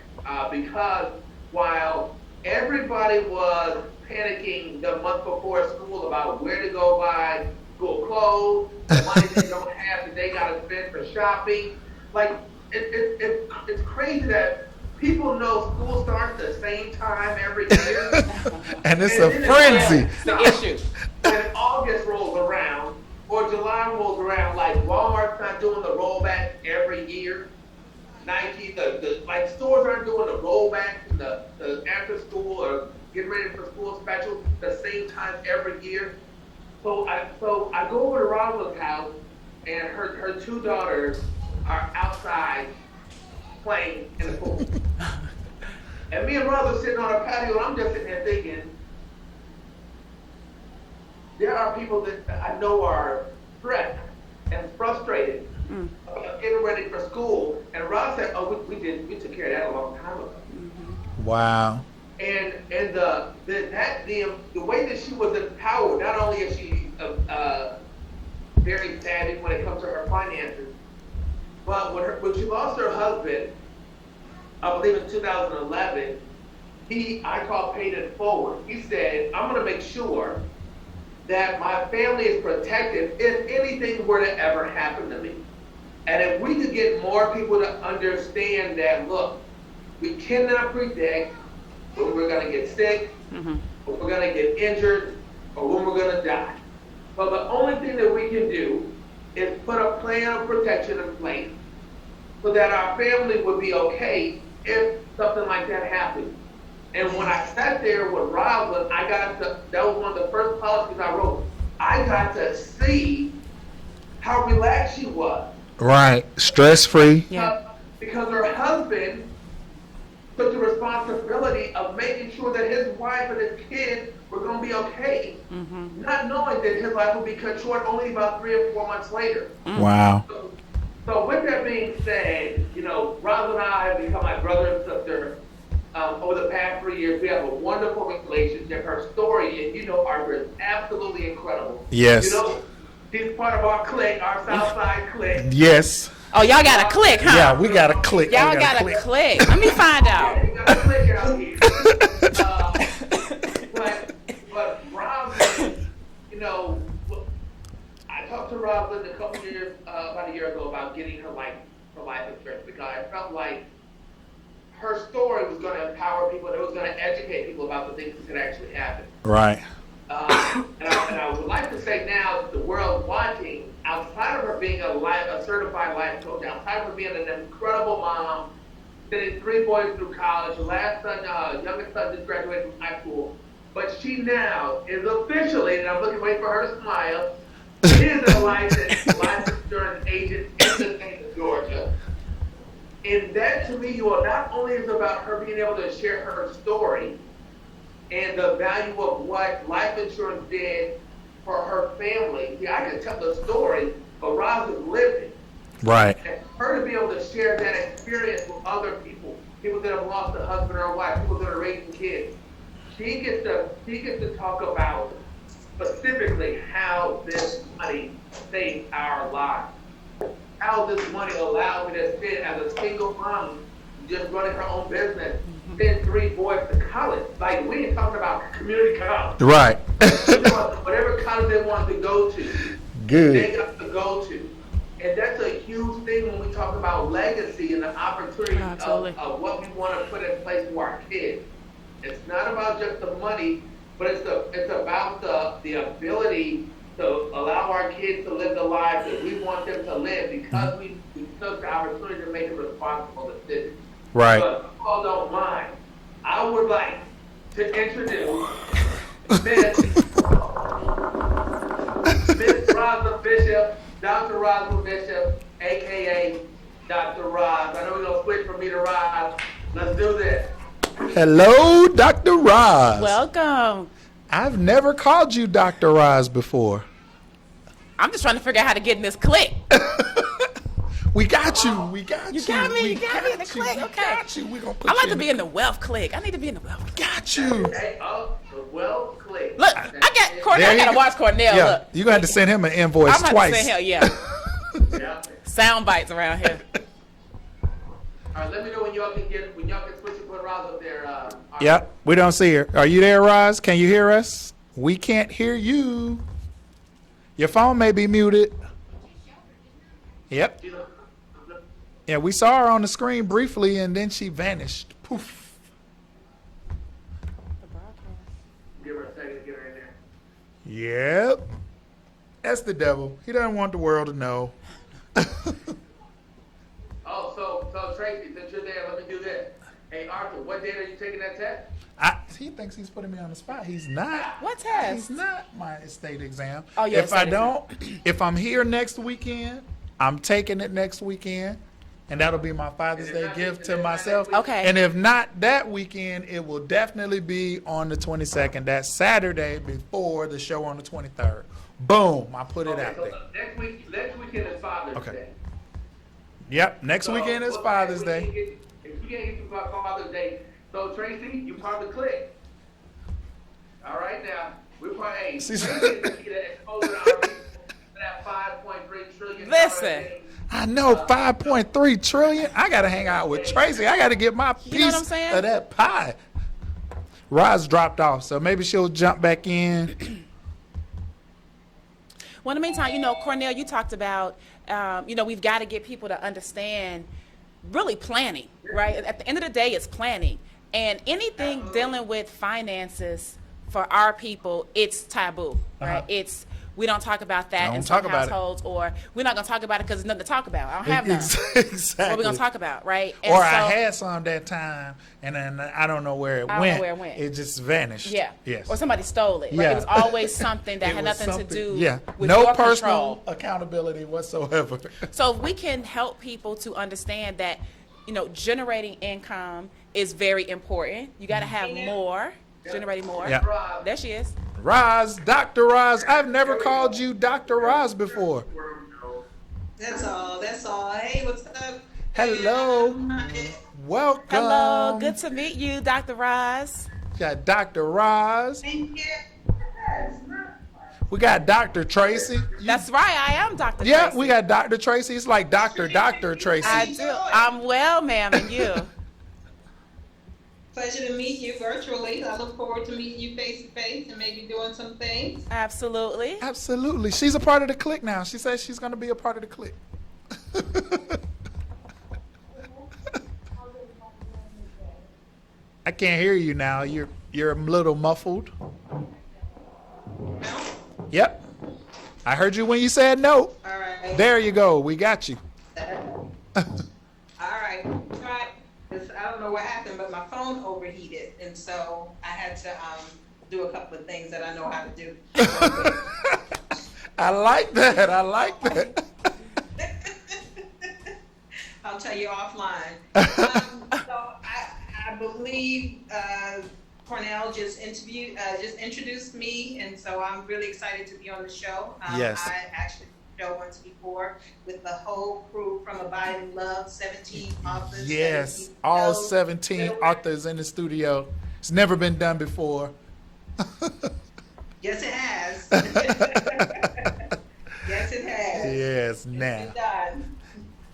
Because while everybody was panicking the month before school about where to go buy school clothes, the money they don't have that they got to spend for shopping, like it's crazy that people know school starts the same time every year. And it's And a then frenzy. The issue. When August rolls around, or July rolls around, like Walmart's not doing the rollback every year. Nike, like stores aren't doing the rollback, the after school or getting ready for school specials the same time every year. So I go over to Rosalind's house, and her two daughters are outside playing in the pool. And me and Roz are sitting on a patio, and I'm just sitting there thinking, there are people that I know are stressed and frustrated about getting ready for school. And Roz said, "Oh, we took care of that a long time ago." Wow. And the way that she was empowered, not only is she very savvy when it comes to her finances, but when she lost her husband, I believe in 2011, I call paid it forward. He said, "I'm going to make sure that my family is protected if anything were to ever happen to me." And if we could get more people to understand that, look, we cannot predict when we're going to get sick, when we're going to get injured, or when we're going to die. But the only thing that we can do is put a plan of protection in place so that our family would be okay if something like that happened. And when I sat there with Rosalind, that was one of the first policies I wrote. I got to see how relaxed she was. Right. Stress-free. Yeah. Because her husband took the responsibility of making sure that his wife and his kids were going to be okay, not knowing that his life would be cut short only about 3 or 4 months later. Wow. So with that being said, Rosalind and I have become like brother and sister. Over the past 3 years, we have a wonderful relationship. Her story, and Arthur, is absolutely incredible. Yes. She's part of our clique, our Southside clique. Yes. Oh, y'all got a click, huh? Yeah, we got a click. Y'all got a click. Let me find out. You got a clique out here. But Rosalind, I talked to Rosalind about a year ago about getting her life insurance because I felt like her story was going to empower people, and it was going to educate people about the things that could actually happen. Right. And I would like to say now that the world watching, outside of her being a certified life coach, outside of her being an incredible mom, sending 3 boys through college, her youngest son just graduated from high school, but she now is officially, and I'm waiting for her to smile, she is a licensed life insurance agent in the state of Georgia. And that to me, not only is about her being able to share her story and the value of what life insurance did for her family. See, I can tell the story, but Rosalind lived it. Right. And for her to be able to share that experience with other people that have lost a husband or a wife, people that are raising kids, she gets to talk about specifically how this money saved our lives. How this money allowed me to sit as a single mom, just running her own business, send 3 boys to college. Like, we ain't talking about community college. Right. Whatever college they want to go to, they got to go to. And that's a huge thing when we talk about legacy and the opportunity of what we want to put in place for our kids. It's not about just the money, but it's about the ability to allow our kids to live the lives that we want them to live because we took the opportunity to make a responsible decision. Right. But if you all don't mind, I would like to introduce Miss Rosalind Bishop, Dr. Rosalind Bishop, a.k.a. Dr. Roz. I know we're going to switch from me to Roz. Let's do this. Hello, Dr. Roz. Welcome. I've never called you Dr. Roz before. I'm just trying to figure out how to get in this click. We got you. We got you. You got me. We You got me in the you. click. We Okay. got you. We gonna put I like you to be in the wealth click. I need to be in the wealth click. Got you. Hey, the well click. Look, I got Cornell. There I you gotta go. watch Cornell. Yeah, Look, you're gonna have to send him an invoice I'm about twice. to send him. Yeah, Yeah. sound bites around here. All right, let me know when y'all can switch and put Roz up there. Yep, we don't see her. Are you there, Roz? Can you hear us? We can't hear you. Your phone may be muted. Yep. Yeah, we saw her on the screen briefly, and then she vanished. Poof. Give her a second to get her in there. Yep. That's the devil. He doesn't want the world to know. Oh, so Tracey, since you're there, let me do this. Hey, Arthur, what date are you taking that test? He thinks he's putting me on the spot. He's not. What test? He's not my state exam. Oh, yeah, If I state don't, if I'm here next weekend, I'm taking it next weekend, and that'll be my Father's Day gift to myself. Okay. And if not that weekend, it will definitely be on the 22nd. That's Saturday before the show on the 23rd. Boom! I put it out so there. next weekend is Father's Okay. Day. Yep. Next So, weekend is look, Father's if we Day. can't get- If you can't get to Father's Day, so Tracey, you part of the clique. All right, now we're part. Hey, She's- Tracey is the key to exposing our people to that $5.3 trillion. Listen. I know 5.3 trillion. I gotta hang out with Tracey. I gotta get my You know what I'm piece saying? of that pie. Roz dropped off, so maybe she'll jump back in. Well, in the meantime, Cornell, you talked about, we've got to get people to understand really planning, right? At the end of the day, it's planning. And anything dealing with finances for our people, it's taboo, right? Uh-huh. we don't talk about that Don't in some talk about it. households, or we're not gonna talk about it because there's nothing to talk about. I don't have none. Exactly. What we gonna talk about, right? And Or so, I had some that time, and then I don't know where it I don't went. know where it went. It just vanished. yeah, Yes. or somebody stole it. Right? Yeah. It was always something that It had was nothing to something- do Yeah. with No your personal control. accountability whatsoever. So if we can help people to understand that, generating income is very important. You got to have more, generating more. Yeah. There she is. Roz, Dr. Roz. I've never called you Dr. Roz before. That's all. That's all. Hey, what's up? Hello. Welcome. Hello, good to meet you, Dr. Roz. Got Dr. Roz. Thank you. We got Dr. Tracy. That's right, I am Dr. Yeah, Tracey. we got Dr. Tracy. It's like Dr. Tracy. I do. I'm well, ma'am, and you? Pleasure to meet you virtually. I look forward to meeting you face to face and maybe doing some things. Absolutely. Absolutely. She's a part of the clique now. She says she's going to be a part of the clique. I can't hear you now. You're a little muffled. No? Yep. I heard you when you said no. All right. There you go. We got you. All right. Try. I don't know what happened, but my phone overheated, and so I had to do a couple of things that I know how to do. I like that. I like that. I'll tell you offline. So I believe Cornell just introduced me, and so I'm really excited to be on the show. Yes. I actually did the show once before with the whole crew from Abiding Love, 17 authors. Yes. 17 All shows. 17 authors in the studio. It's never been done before. Yes, it has. Yes, it has. Yes, now. It's done.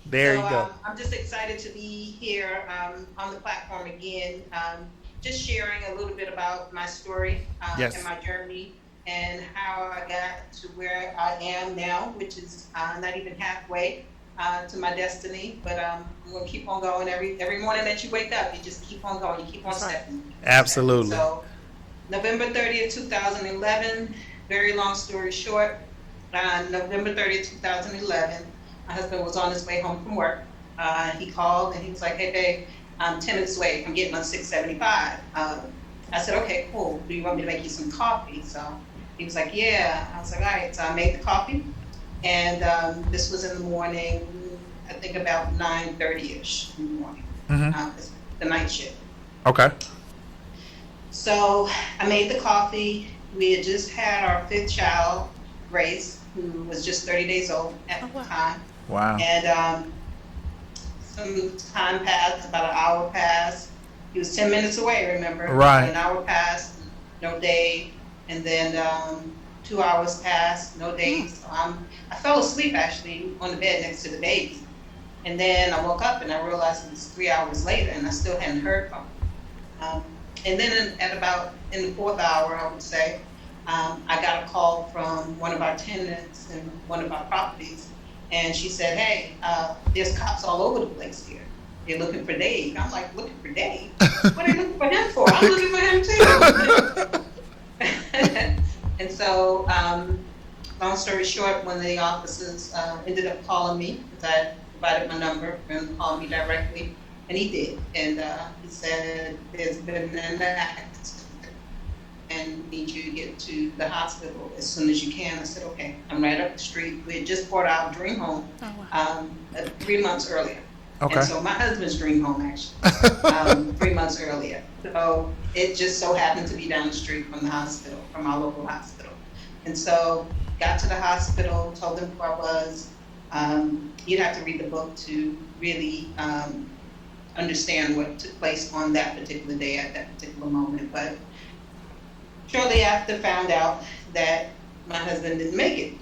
There you So, go. I'm just excited to be here on the platform again, just sharing a little bit about my story Yes. and my journey and how I got to where I am now, which is not even halfway to my destiny. But I'm going to keep on going. Every morning that you wake up, you just keep on going. You keep on stepping. Absolutely. So November 30th, 2011, very long story short, November 30th, 2011, my husband was on his way home from work. He called and he was like, "Hey babe, I'm 10 minutes away. I'm getting on 675. I said, "Okay, cool. Do you want me to make you some coffee?" So he was like, "Yeah." I was like, "All right." So I made the coffee, and this was in the morning, I think about 9:30ish in the morning, the night shift. Okay. So I made the coffee. We had just had our 5th child, Grace, who was just 30 days old at the time. Wow. And some time passed, about an hour passed. He was 10 minutes away, remember? Right. An hour passed, no day. And then 2 hours passed, no days. So I fell asleep actually on the bed next to the baby. And then I woke up and I realized it was 3 hours later and I still hadn't heard from him. And then at about in the 4th hour, I would say, I got a call from one of our tenants in one of our properties. And she said, "Hey, there's cops all over the place here. They're looking for Dave." I'm like, "Looking for Dave? What are they looking for him for? I'm looking for him too." And so, long story short, one of the officers ended up calling me because I provided my number for him to call me directly. And he did. And he said, "There's been an accident and need you to get to the hospital as soon as you can." I said, "Okay." I'm right up the street. We had just bought our dream home 3 months earlier. Okay. And so my husband's dream home, actually, 3 months earlier. So it just so happened to be down the street from the hospital, from our local hospital. And so got to the hospital, told them who I was. You'd have to read the book to really understand what took place on that particular day at that particular moment. But shortly after, found out that my husband didn't make it.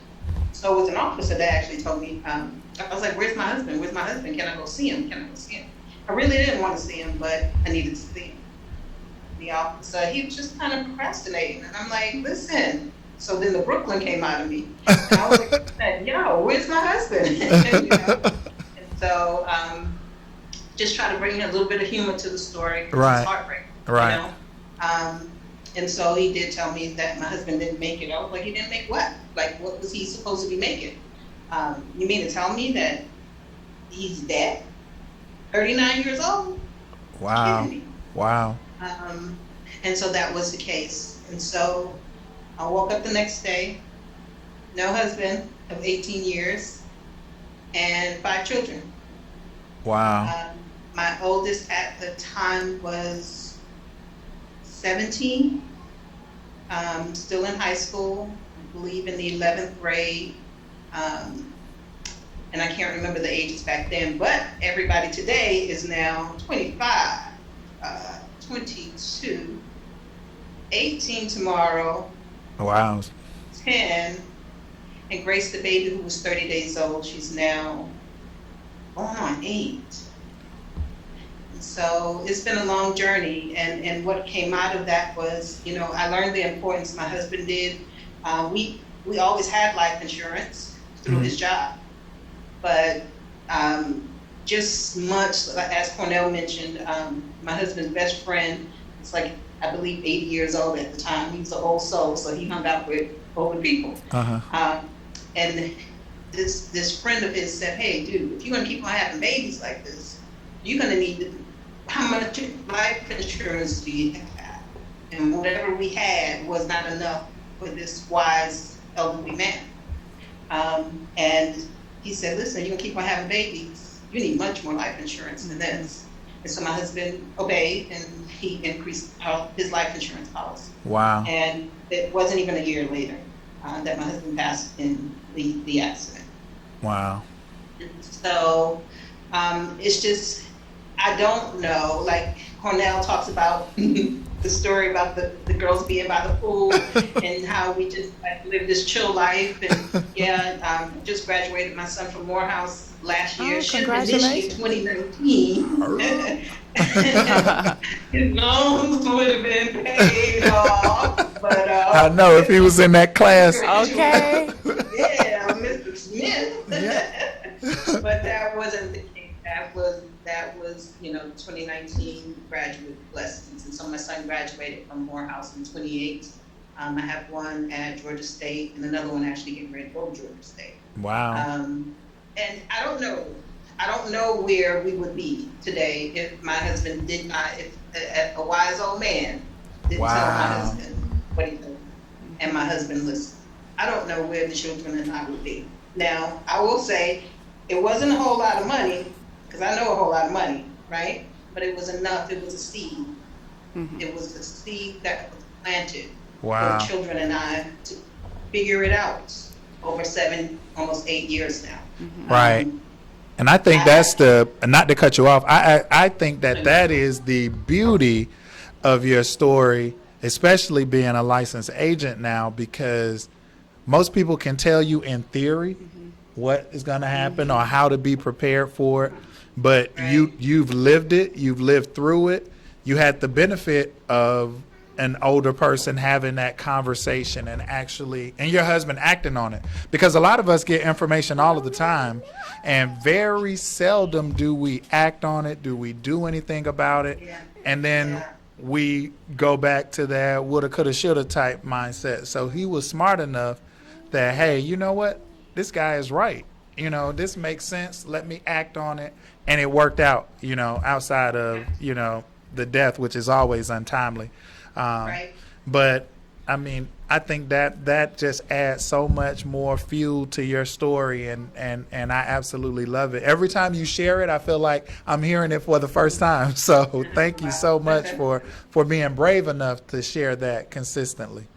So it was an officer that actually told me, I was like, "Where's my husband? Where's my husband? Can I go see him? Can I go see him?" I really didn't want to see him, but I needed to see him. The officer, he was just kind of procrastinating. And I'm like, "Listen." So then the Brooklyn came out of me. And I was like, "Yo, where's my husband?" You know? And so just try to bring a little bit of humor to the story. Right. It's heartbreaking. Right. You know? And so he did tell me that my husband didn't make it. I was like, he didn't make what? Like, what was he supposed to be making? You mean to tell me that he's dead? 39 years old? Wow. Kidding me? Wow. And so that was the case. And so I woke up the next day, no husband of 18 years, and 5 children. Wow. My oldest at the time was 17, still in high school, I believe in the 11th grade. And I can't remember the ages back then, but everybody today is now 25, 22, 18 tomorrow, Wow. 10, and Grace, the baby, who was 30 days old, she's now going on 8. So it's been a long journey, and what came out of that was, you know, I learned the importance. My husband did. We always had life insurance through his job, but just much as Cornell mentioned, my husband's best friend is like, I believe 80 years old at the time. He was an old soul, so he hung out with older people. And this friend of his said, "Hey, dude, if you're gonna keep on having babies like this, you're gonna need to. How much life insurance do you have?" And whatever we had was not enough for this wise elderly man. And he said, "Listen, you're gonna keep on having babies. You need much more life insurance than this." And so my husband obeyed, and he increased his life insurance policy. Wow. And it wasn't even a year later that my husband passed in the accident. Wow. So it's just, I don't know, like Cornell talks about the story about the girls being by the pool and how we just like live this chill life. And yeah, just graduated my son from Morehouse last year. Oh, Should have been this year, 2019. His loans would have been paid off. But I know if he was in that class. Okay. yeah, Mr. Smith. Yeah. But that wasn't the case. That was 2019 graduate blessings. And so my son graduated from Morehouse in 28. I have one at Georgia State and another one actually getting ready to go to Georgia State. Wow. And I don't know where we would be today if my husband did not, if a wise old man didn't tell my husband what he did, and my husband listened. I don't know where the children and I would be. Now, I will say it wasn't a whole lot of money, because I know a whole lot of money, right? But it was enough. It was a seed. Mm-hmm. It was a seed that was planted for children and I to figure it out over 7, almost 8 years now. Mm-hmm. Right. And I think that's not to cut you off, I think that is the beauty of your story, especially being a licensed agent now, because most people can tell you in theory what is going to happen or how to be prepared for it. But you've lived it, you've lived through it. You had the benefit of an older person having that conversation and your husband acting on it. Because a lot of us get information all of the time, and very seldom do we act on it, do we do anything about it, and then we go back to that woulda, coulda, shoulda type mindset. So he was smart enough that, hey, you know what? This guy is right. This makes sense. Let me act on it. And it worked out, outside of, the death, which is always untimely. Right. But, I mean, I think that just adds so much more fuel to your story, and I absolutely love it. Every time you share it, I feel like I'm hearing it for the first time. So thank you so much for being brave enough to share that consistently.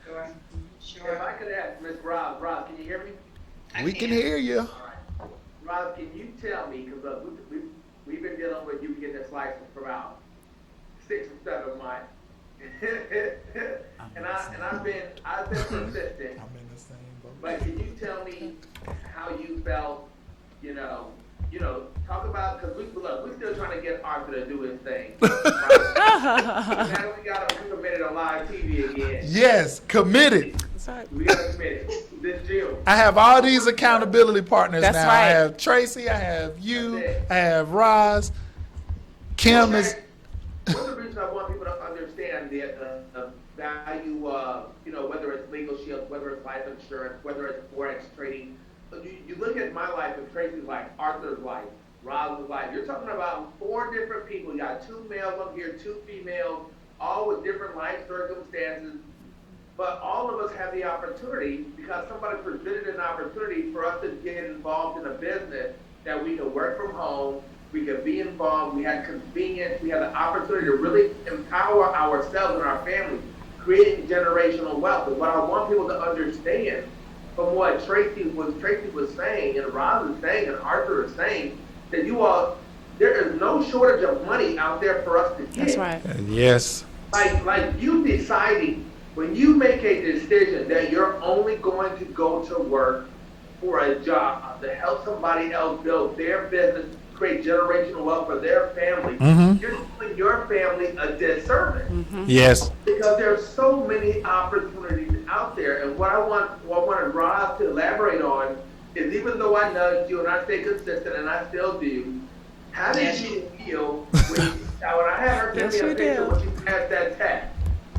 Sure. If I could ask Miss Rob, can you hear me? We can hear you. All right. Rob, can you tell me, because we've been dealing with you getting this license for about 6 or 7 months. and I've been persistent. I'm in the same boat. But can you tell me how you felt? Talk about, because we're still trying to get Arthur to do his thing. Right? Now we got him committed on live TV again. Yes, committed. We got him committed this June. I have all these accountability partners That's now. right. I have Tracey, I have you, I have Roz. Kim is. One of the reasons I want people to understand the value insurance, whether it's Forex trading. But you look at my life and Tracey's life, Arthur's life, Rosalind's life. You're talking about 4 different people. You got 2 males up here, 2 females, all with different life circumstances. But all of us have the opportunity because somebody presented an opportunity for us to get involved in a business that we can work from home, we can be involved, we had convenience, we had the opportunity to really empower ourselves and our families, creating generational wealth. And what I want people to understand from what Tracey was saying and Rosalind was saying and Arthur is saying, that you all, there is no shortage of money out there for us to get. That's right. Yes. Like you deciding, when you make a decision that you're only going to go to work for a job to help somebody else build their business, create generational wealth for their family, you're doing your family a disservice. Yes. Because there's so many opportunities out there. And what I wanted Rob to elaborate on is, even though I nudged you and I stay consistent and I still do, how did you feel when I had her send me a picture when she passed that test?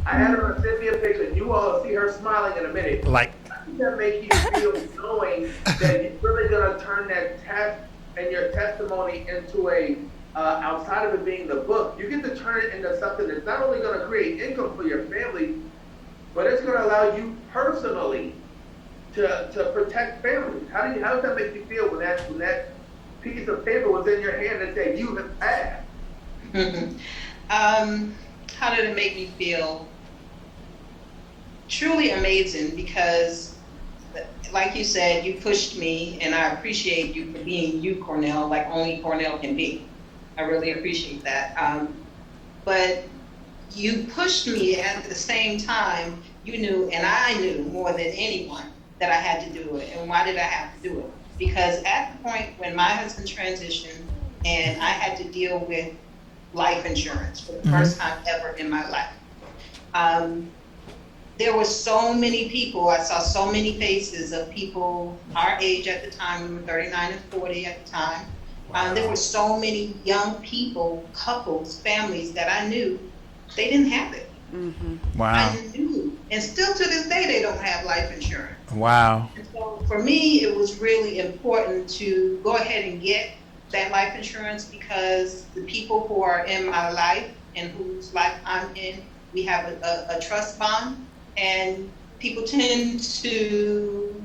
I had her send me a picture, and you all see her smiling in a minute. Like, how does that make you feel knowing that you're really going to turn that test and your testimony into a, outside of it being the book, you get to turn it into something that's not only going to create income for your family, but it's going to allow you personally to protect families. How does that make you feel when that piece of paper was in your hand and said you have passed? How did it make me feel? Truly amazing, because like you said, you pushed me, and I appreciate you for being you, Cornell, like only Cornell can be. I really appreciate that. But you pushed me, and at the same time, you knew, and I knew more than anyone, that I had to do it. And why did I have to do it? Because at the point when my husband transitioned and I had to deal with life insurance for the first time ever in my life, there were so many people, I saw so many faces of people our age at the time, we were 39 and 40 at the time. There were so many young people, couples, families that I knew, they didn't have it. wow. I knew, and still to this day, they don't have life insurance. Wow. And so for me, it was really important to go ahead and get that life insurance, because the people who are in my life and whose life I'm in, we have a trust bond, and people tend to,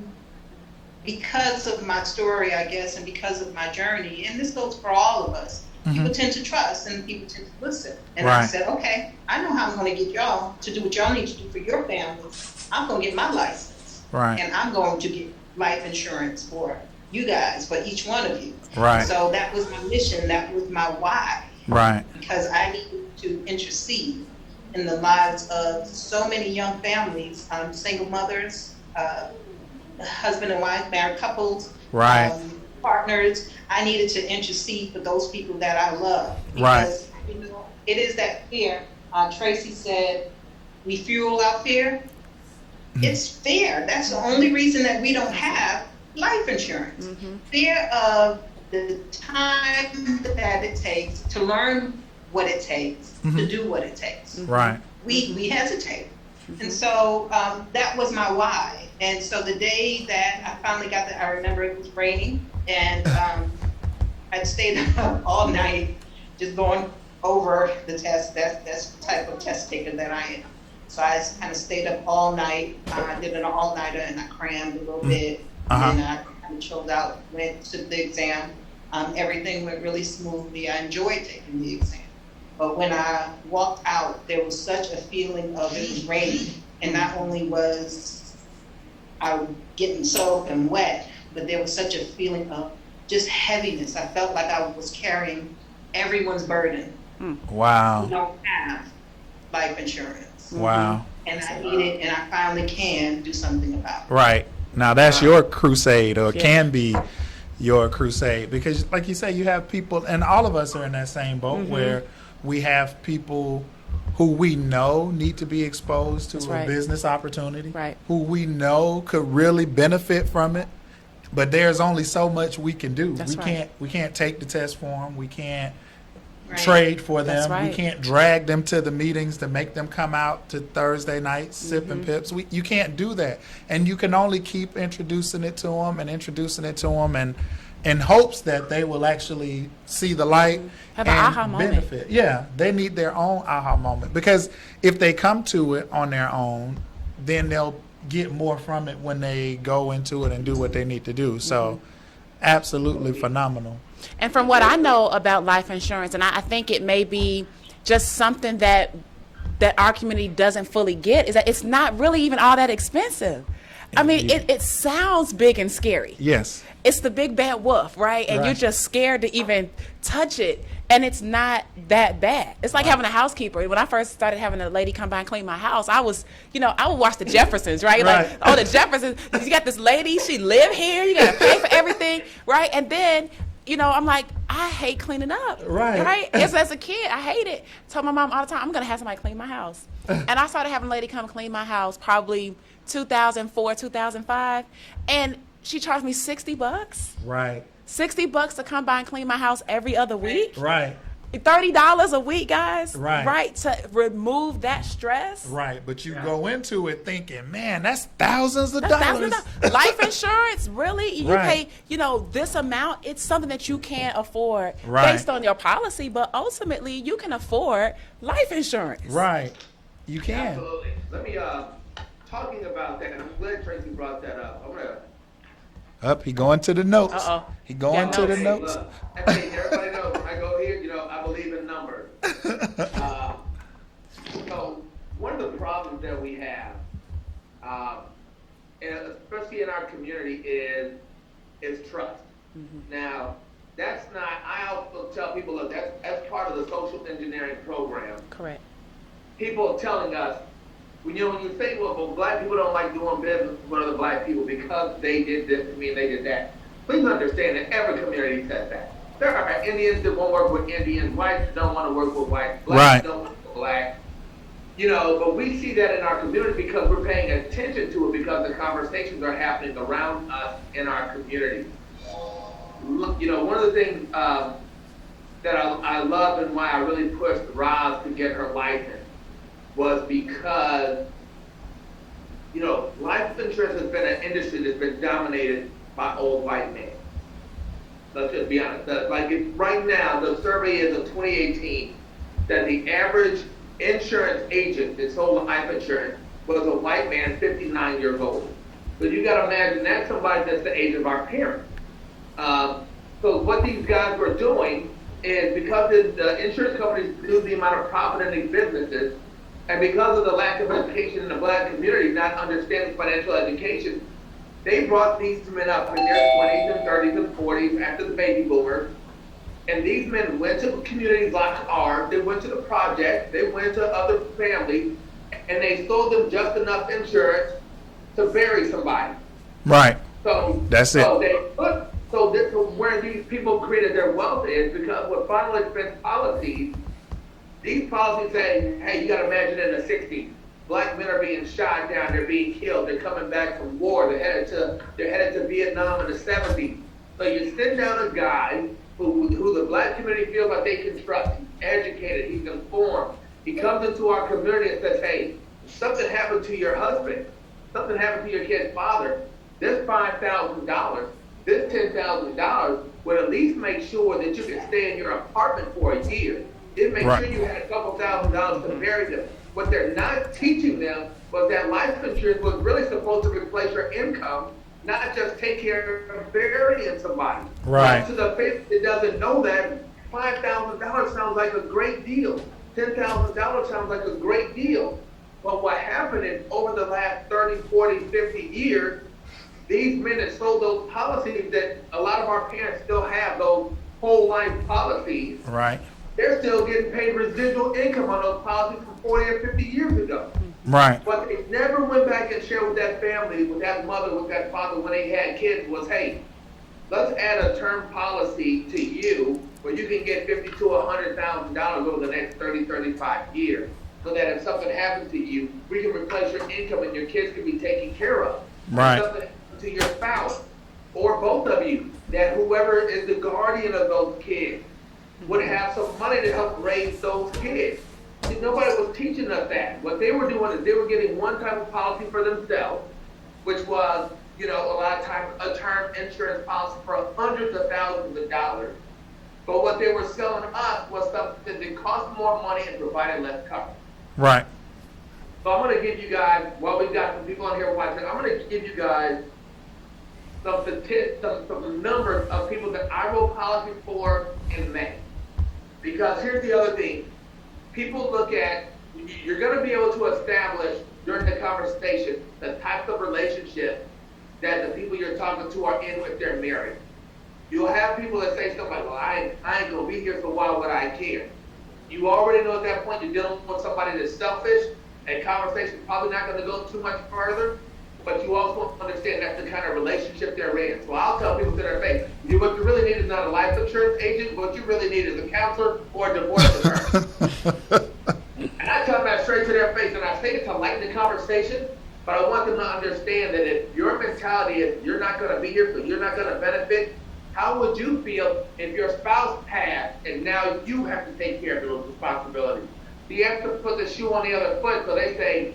because of my story, I guess, and because of my journey, and this goes for all of us, people tend to trust and people tend to listen. And I said, okay, I know how I'm going to get y'all to do what y'all need to do for your family. I'm going to get my license. Right. And I'm going to get life insurance for you guys, for each one of you. Right. So that was my mission. That was my why. Right. Because I needed to intercede in the lives of so many young families, single mothers, husband and wife, married couples, Right. Partners. I needed to intercede for those people that I love. Because, you know, it is that fear. Tracey said, we fuel our fear. It's fear. That's the only reason that we don't have life insurance. Fear of the time that it takes to learn what it takes, to do what it takes. Right. We hesitate. And so that was my why. And so the day that I finally got there, I remember it was raining, and I'd stayed up all night just going over the test. That's the type of test taker that I am. So I kind of stayed up all night. I did an all-nighter, and I crammed a little bit. And then I kind of chilled out, went to the exam. Everything went really smoothly. I enjoyed taking the exam. But when I walked out, there was such a feeling of it was raining. And not only was I getting soaked and wet, but there was such a feeling of just heaviness. I felt like I was carrying everyone's burden. Wow. Who don't have life insurance. Wow. And I needed, and I finally can do something about it. Right. Now that's your crusade, or can be your crusade, because like you say, you have people, and all of us are in that same boat where we have people who we know need to be exposed to a business opportunity, who we know could really benefit from it, but there's only so much we can do. We can't take the test for them. We can't trade for them. That's right. We can't drag them to the meetings to make them come out to Thursday nights sipping pips. You can't do that. And you can only keep introducing it to them and in hopes that they will actually see the light Have an and aha moment. benefit. Yeah, they need their own aha moment, because if they come to it on their own, then they'll get more from it when they go into it and do what they need to do. So absolutely phenomenal. And from what I know about life insurance, and I think it may be just something that our community doesn't fully get, is that it's not really even all that expensive. I mean, it sounds big and scary. Yes. It's the big bad wolf, right? And you're just scared to even touch it. And it's not that bad. It's like having a housekeeper. When I first started having a lady come by and clean my house, I was, I would watch the Jeffersons, right? Like, oh, the Jeffersons, you got this lady, she live here, you got to pay for everything, right? And then, I'm like, I hate cleaning up. Right? As a kid, I hate it. Told my mom all the time, I'm going to have somebody clean my house. And I started having a lady come clean my house probably 2004, 2005. And she charged me $60. Right. $60 to come by and clean my house every other week. Right. $30 a week, guys. Right. Right, to remove that stress. Right, but you go into it thinking, man, that's thousands of dollars. Life insurance, really? You Right. pay, this amount. It's something that you can't afford Right. based on your policy, but ultimately you can afford life insurance. Right. You can. Absolutely. Let me, talking about that, and I'm glad Tracey brought that up. I'm going to Up, he going to the notes. Uh-oh. He going Got to the notes. notes. Look, everybody knows when I go here, I believe in numbers. So one of the problems that we have, and especially in our community, is trust. Now, that's not. I also tell people, look, that's part of the social engineering program. Correct. People telling us, when you say, well, black people don't like doing business with other black people because they did this to me and they did that. Please understand that every community says that. There are Indians that won't work with Indians, whites don't want to work with whites, blacks don't work with blacks. But we see that in our community because we're paying attention to it, because the conversations are happening around us in our community. Look, one of the things that I love and why I really pushed Roz to get her license was because, life insurance has been an industry that's been dominated by old white men. Let's just be honest. Right now, the survey is of 2018 that the average insurance agent that sold life insurance was a white man, 59 years old. So you got to imagine that's somebody that's the age of our parents. So what these guys were doing is, because the insurance companies do the amount of profit in these businesses, and because of the lack of education in the black community, not understanding financial education, they brought these men up in their 20s and 30s and 40s after the baby boomers. And these men went to communities like ours, they went to the project, they went to other families, and they sold them just enough insurance to bury somebody. Right. So that's it. So where these people created their wealth is because with final expense policies, these policies say, hey, you got to imagine in the 60s, black men are being shot down, they're being killed, they're coming back from war, they're headed to Vietnam in the 70s. So you send down a guy who the black community feels like they can trust. He's educated, he's informed. He comes into our community and says, hey, something happened to your husband, something happened to your kid's father, this $5,000, this $10,000 would at least make sure that you can stay in your apartment for a year. It makes sure you had a couple $1,000s to bury them. What they're not teaching them was that life insurance was really supposed to replace your income, not just take care of burying somebody. Right. To the family that doesn't know that, $5,000 sounds like a great deal. $10,000 sounds like a great deal. But what happened is, over the last 30, 40, 50 years, these men that sold those policies, that a lot of our parents still have those whole life policies. Right. They're still getting paid residual income on those policies from 40 or 50 years ago. Right. But they never went back and shared with that family, with that mother, with that father when they had kids was, hey, let's add a term policy to you where you can get $50,000 to $100,000 over the next 30, 35 years. So that if something happens to you, we can replace your income and your kids can be taken care of. Right. If something happens to your spouse or both of you, that whoever is the guardian of those kids, would have some money to help raise those kids. See, nobody was teaching us that. What they were doing is they were getting one type of policy for themselves, which was, a lot of times a term insurance policy for hundreds of thousands of dollars. But what they were selling us was something that cost more money and provided less coverage. Right. So I'm going to give you guys, we've got some people on here watching, I'm going to give you guys some statistics, some numbers of people that I wrote policy for in May. Because here's the other thing. People look at, you're going to be able to establish during the conversation the types of relationship that the people you're talking to are in if they're married. You'll have people that say something like, well, I ain't going to be here, so why would I care? You already know at that point you're dealing with somebody that's selfish, and conversation's probably not going to go too much further, but you also understand that's the kind of relationship they're in. So I'll tell people to their face, what you really need is not a life insurance agent, what you really need is a counselor or a divorce attorney. And I tell them that straight to their face, and I say it to lighten the conversation, but I want them to understand that if your mentality is you're not going to be here, so you're not going to benefit, how would you feel if your spouse passed and now you have to take care of those responsibilities? So you have to put the shoe on the other foot, so they say,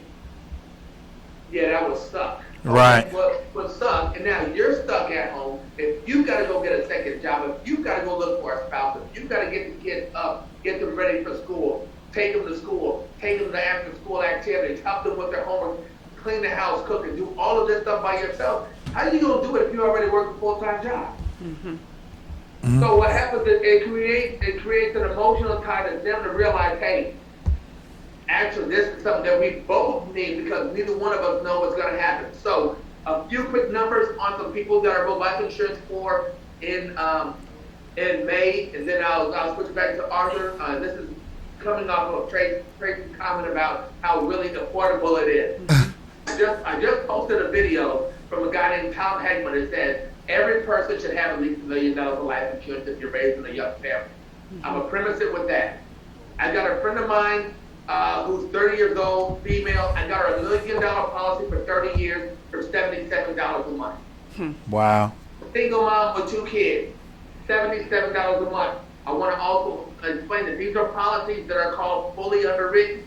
yeah, that would suck. Right. Would suck, and now you're stuck at home. If you've got to go get a second job, if you've got to go look for a spouse, if you've got to get the kids up, get them ready for school, take them to school, take them to after-school activities, help them with their homework, clean the house, cook, and do all of this stuff by yourself, how are you going to do it if you already work a full-time job? So what happens is it creates an emotional tie to them to realize, hey, actually this is something that we both need because neither one of us know what's going to happen. So a few quick numbers on some people that are life insurance for in May, and then I'll switch back to Arthur. This is coming off of Tracey's comment about how really affordable it is. I just posted a video from a guy named Tom Hagman that says every person should have at least $1 million of life insurance if you're raising a young family. I'm going to premise it with that. I got a friend of mine who's 30 years old, female. I got her $1 million policy for 30 years for $77 a month. Wow. Single mom with 2 kids, $77 a month. I want to also explain that these are policies that are called fully underwritten.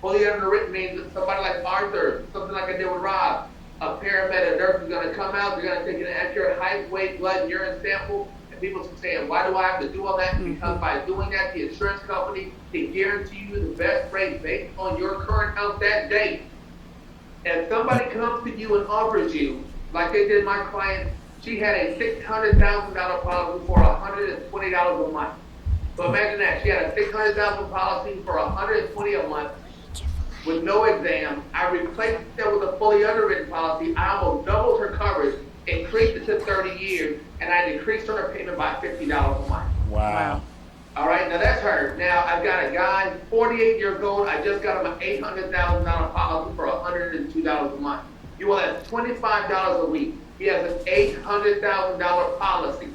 Fully underwritten means that somebody like Arthur, something like I did with Rob, a paramedic, a nurse is going to come out, they're going to take an accurate height, weight, blood, urine sample, and people are saying, why do I have to do all that? Because by doing that, the insurance company can guarantee you the best rate based on your current health that day. And somebody comes to you and offers you, like they did my client, she had a $600,000 policy for $120 a month. So imagine that, she had a $600,000 policy for $120 a month with no exam. I replaced that with a fully underwritten policy. I almost doubled her coverage, increased it to 30 years, and I decreased her payment by $50 a month. Wow. All right, now that's her. Now I've got a guy, 48 years old. I just got him an $800,000 policy for $102 a month. You will have $25 a week. He has an $800,000 policy.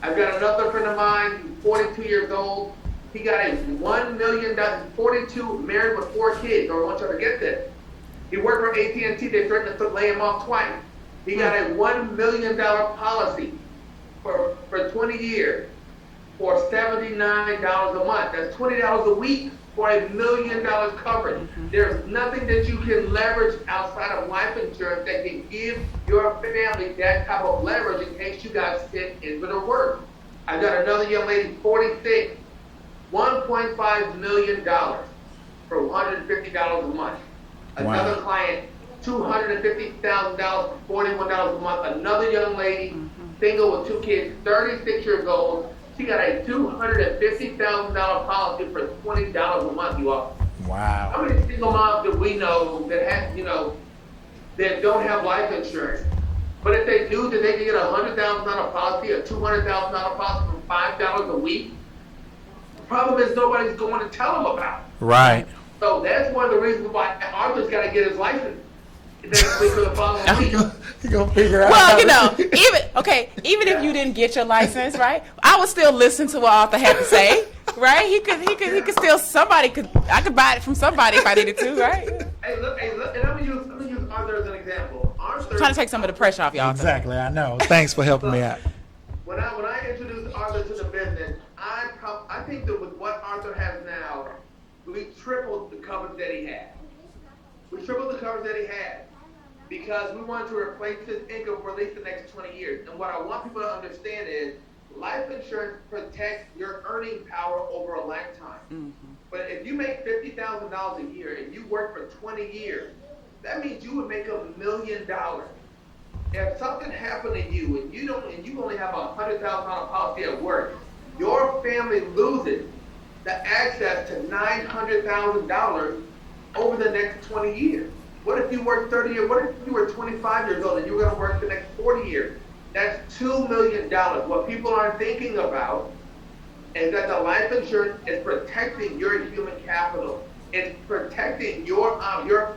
I've got another friend of mine, 42 years old. He got a $1 million, 42, married with 4 kids. I want y'all to get this. He worked for AT&T. They threatened to lay him off twice. He got a $1 million policy for 20 years for $79 a month. That's $20 a week for $1 million coverage. There's nothing that you can leverage outside of life insurance that can give your family that type of leverage in case you got sick into the work. I got another young lady, 46, $1.5 million for $150 a month. Another client, $250,000 for $41 a month. Another young lady, single with 2 kids, 36 years old. She got a $250,000 policy for $20 a month, you all. Wow. How many single moms do we know that have, that don't have life insurance? But if they do, then they can get a $100,000 policy, a $200,000 policy for $5 a week. The problem is nobody's going to tell them about it. Right. So that's one of the reasons why Arthur's got to get his license. Next week or the following week. You gonna figure out? Well, even if you didn't get your license, right? I would still listen to what Arthur had to say, right? He could still, I could buy it from somebody if I needed to, right? Hey, look, and I'm gonna use Arthur as an example. Arthur, Trying to take some of the pressure off y'all. Exactly, I know. Thanks for helping me out. When I introduced Arthur to the business, I think that with what Arthur has now, we tripled the coverage that he had. We tripled the coverage that he had because we wanted to replace his income for at least the next 20 years. And what I want people to understand is life insurance protects your earning power over a lifetime. But if you make $50,000 a year and you work for 20 years, that means you would make $1 million. If something happened to you and you only have a $100,000 policy at work, your family loses the access to $900,000 over the next 20 years. What if you work 30 years? What if you were 25 years old and you were going to work the next 40 years? That's $2 million. What people aren't thinking about is that the life insurance is protecting your human capital. It's protecting your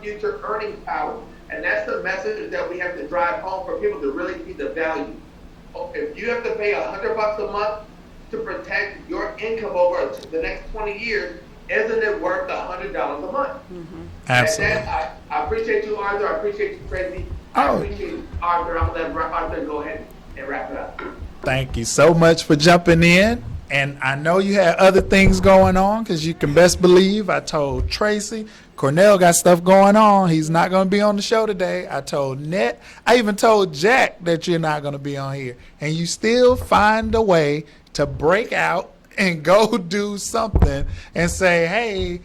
future earning power. And that's the message that we have to drive home for people to really see the value. If you have to pay $100 a month to protect your income over the next 20 years, isn't it worth $100 a month? Absolutely. I appreciate you, Arthur. I appreciate you, Tracey. I appreciate you, Arthur. I'm going to let Arthur go ahead and wrap it up. Thank you so much for jumping in. And I know you had other things going on because you can best believe I told Tracey, Cornell got stuff going on. He's not going to be on the show today. I told Net, I even told Jack that you're not going to be on here. And you still find a way to break out and go do something and say, hey,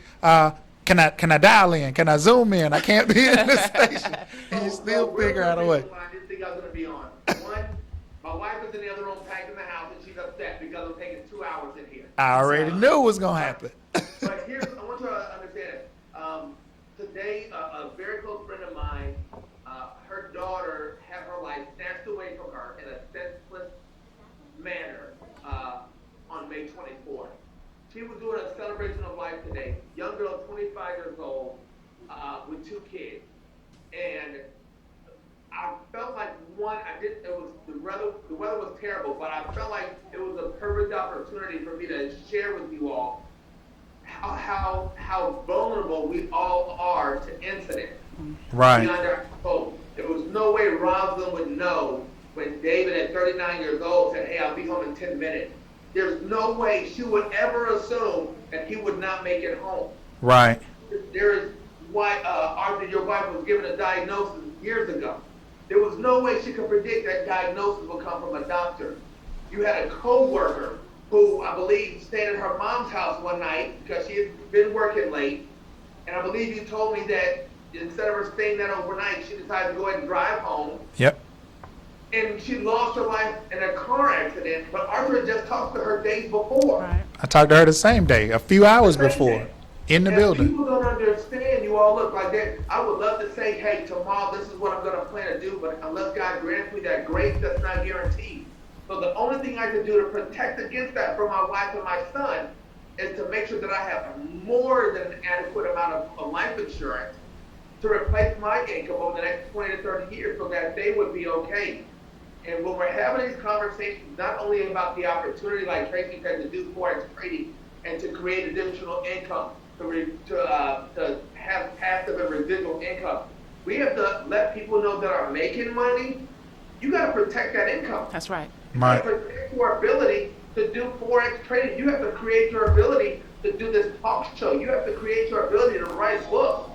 can I dial in? Can I zoom in? I can't be in this station. And you still figure out a way. I didn't think I was going to be on. One, my wife is in the other room packing the house, and she's upset because I'm taking 2 hours in here. I already knew it was going to happen. But here's, I want you to understand it. Today, a very close friend of mine, her daughter had her life snatched away from her in a senseless manner on May 24th. She was doing a celebration of life today. Young girl, 25 years old, with 2 kids. And I felt like the weather was terrible, but I felt like it was a perfect opportunity for me to share with you all how vulnerable we all are to incidents. Right. Beyond our hope. There was no way Rosalind would know when David at 39 years old said, hey, I'll be home in 10 minutes. There's no way she would ever assume that he would not make it home. Right. There is why Arthur, your wife, was given a diagnosis years ago. There was no way she could predict that diagnosis would come from a doctor. You had a co-worker who I believe stayed at her mom's house one night because she had been working late. And I believe you told me that instead of her staying there overnight, she decided to go ahead and drive home. Yep. And she lost her life in a car accident, but Arthur had just talked to her days before. Right. I talked to her the same day, a few hours before, in the And building. people don't understand. You all look like that. I would love to say, hey, tomorrow this is what I'm going to plan to do, but unless God grants me that grace, that's not guaranteed. So the only thing I can do to protect against that for my wife and my son is to make sure that I have more than an adequate amount of life insurance to replace my income over the next 20 to 30 years so that they would be okay. And when we're having these conversations, not only about the opportunity, like Tracey said, to do forex trading and to create additional income, to have passive and residual income, we have to let people know that are making money. You got to protect that income. That's right. You have to protect your ability to do forex trading. You have to create your ability to do this talk show. You have to create your ability to write books.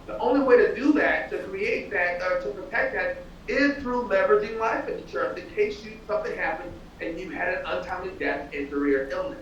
The only way to do that, to create that, to protect that, is through leveraging life insurance in case something happens and you had an untimely death, injury, or illness.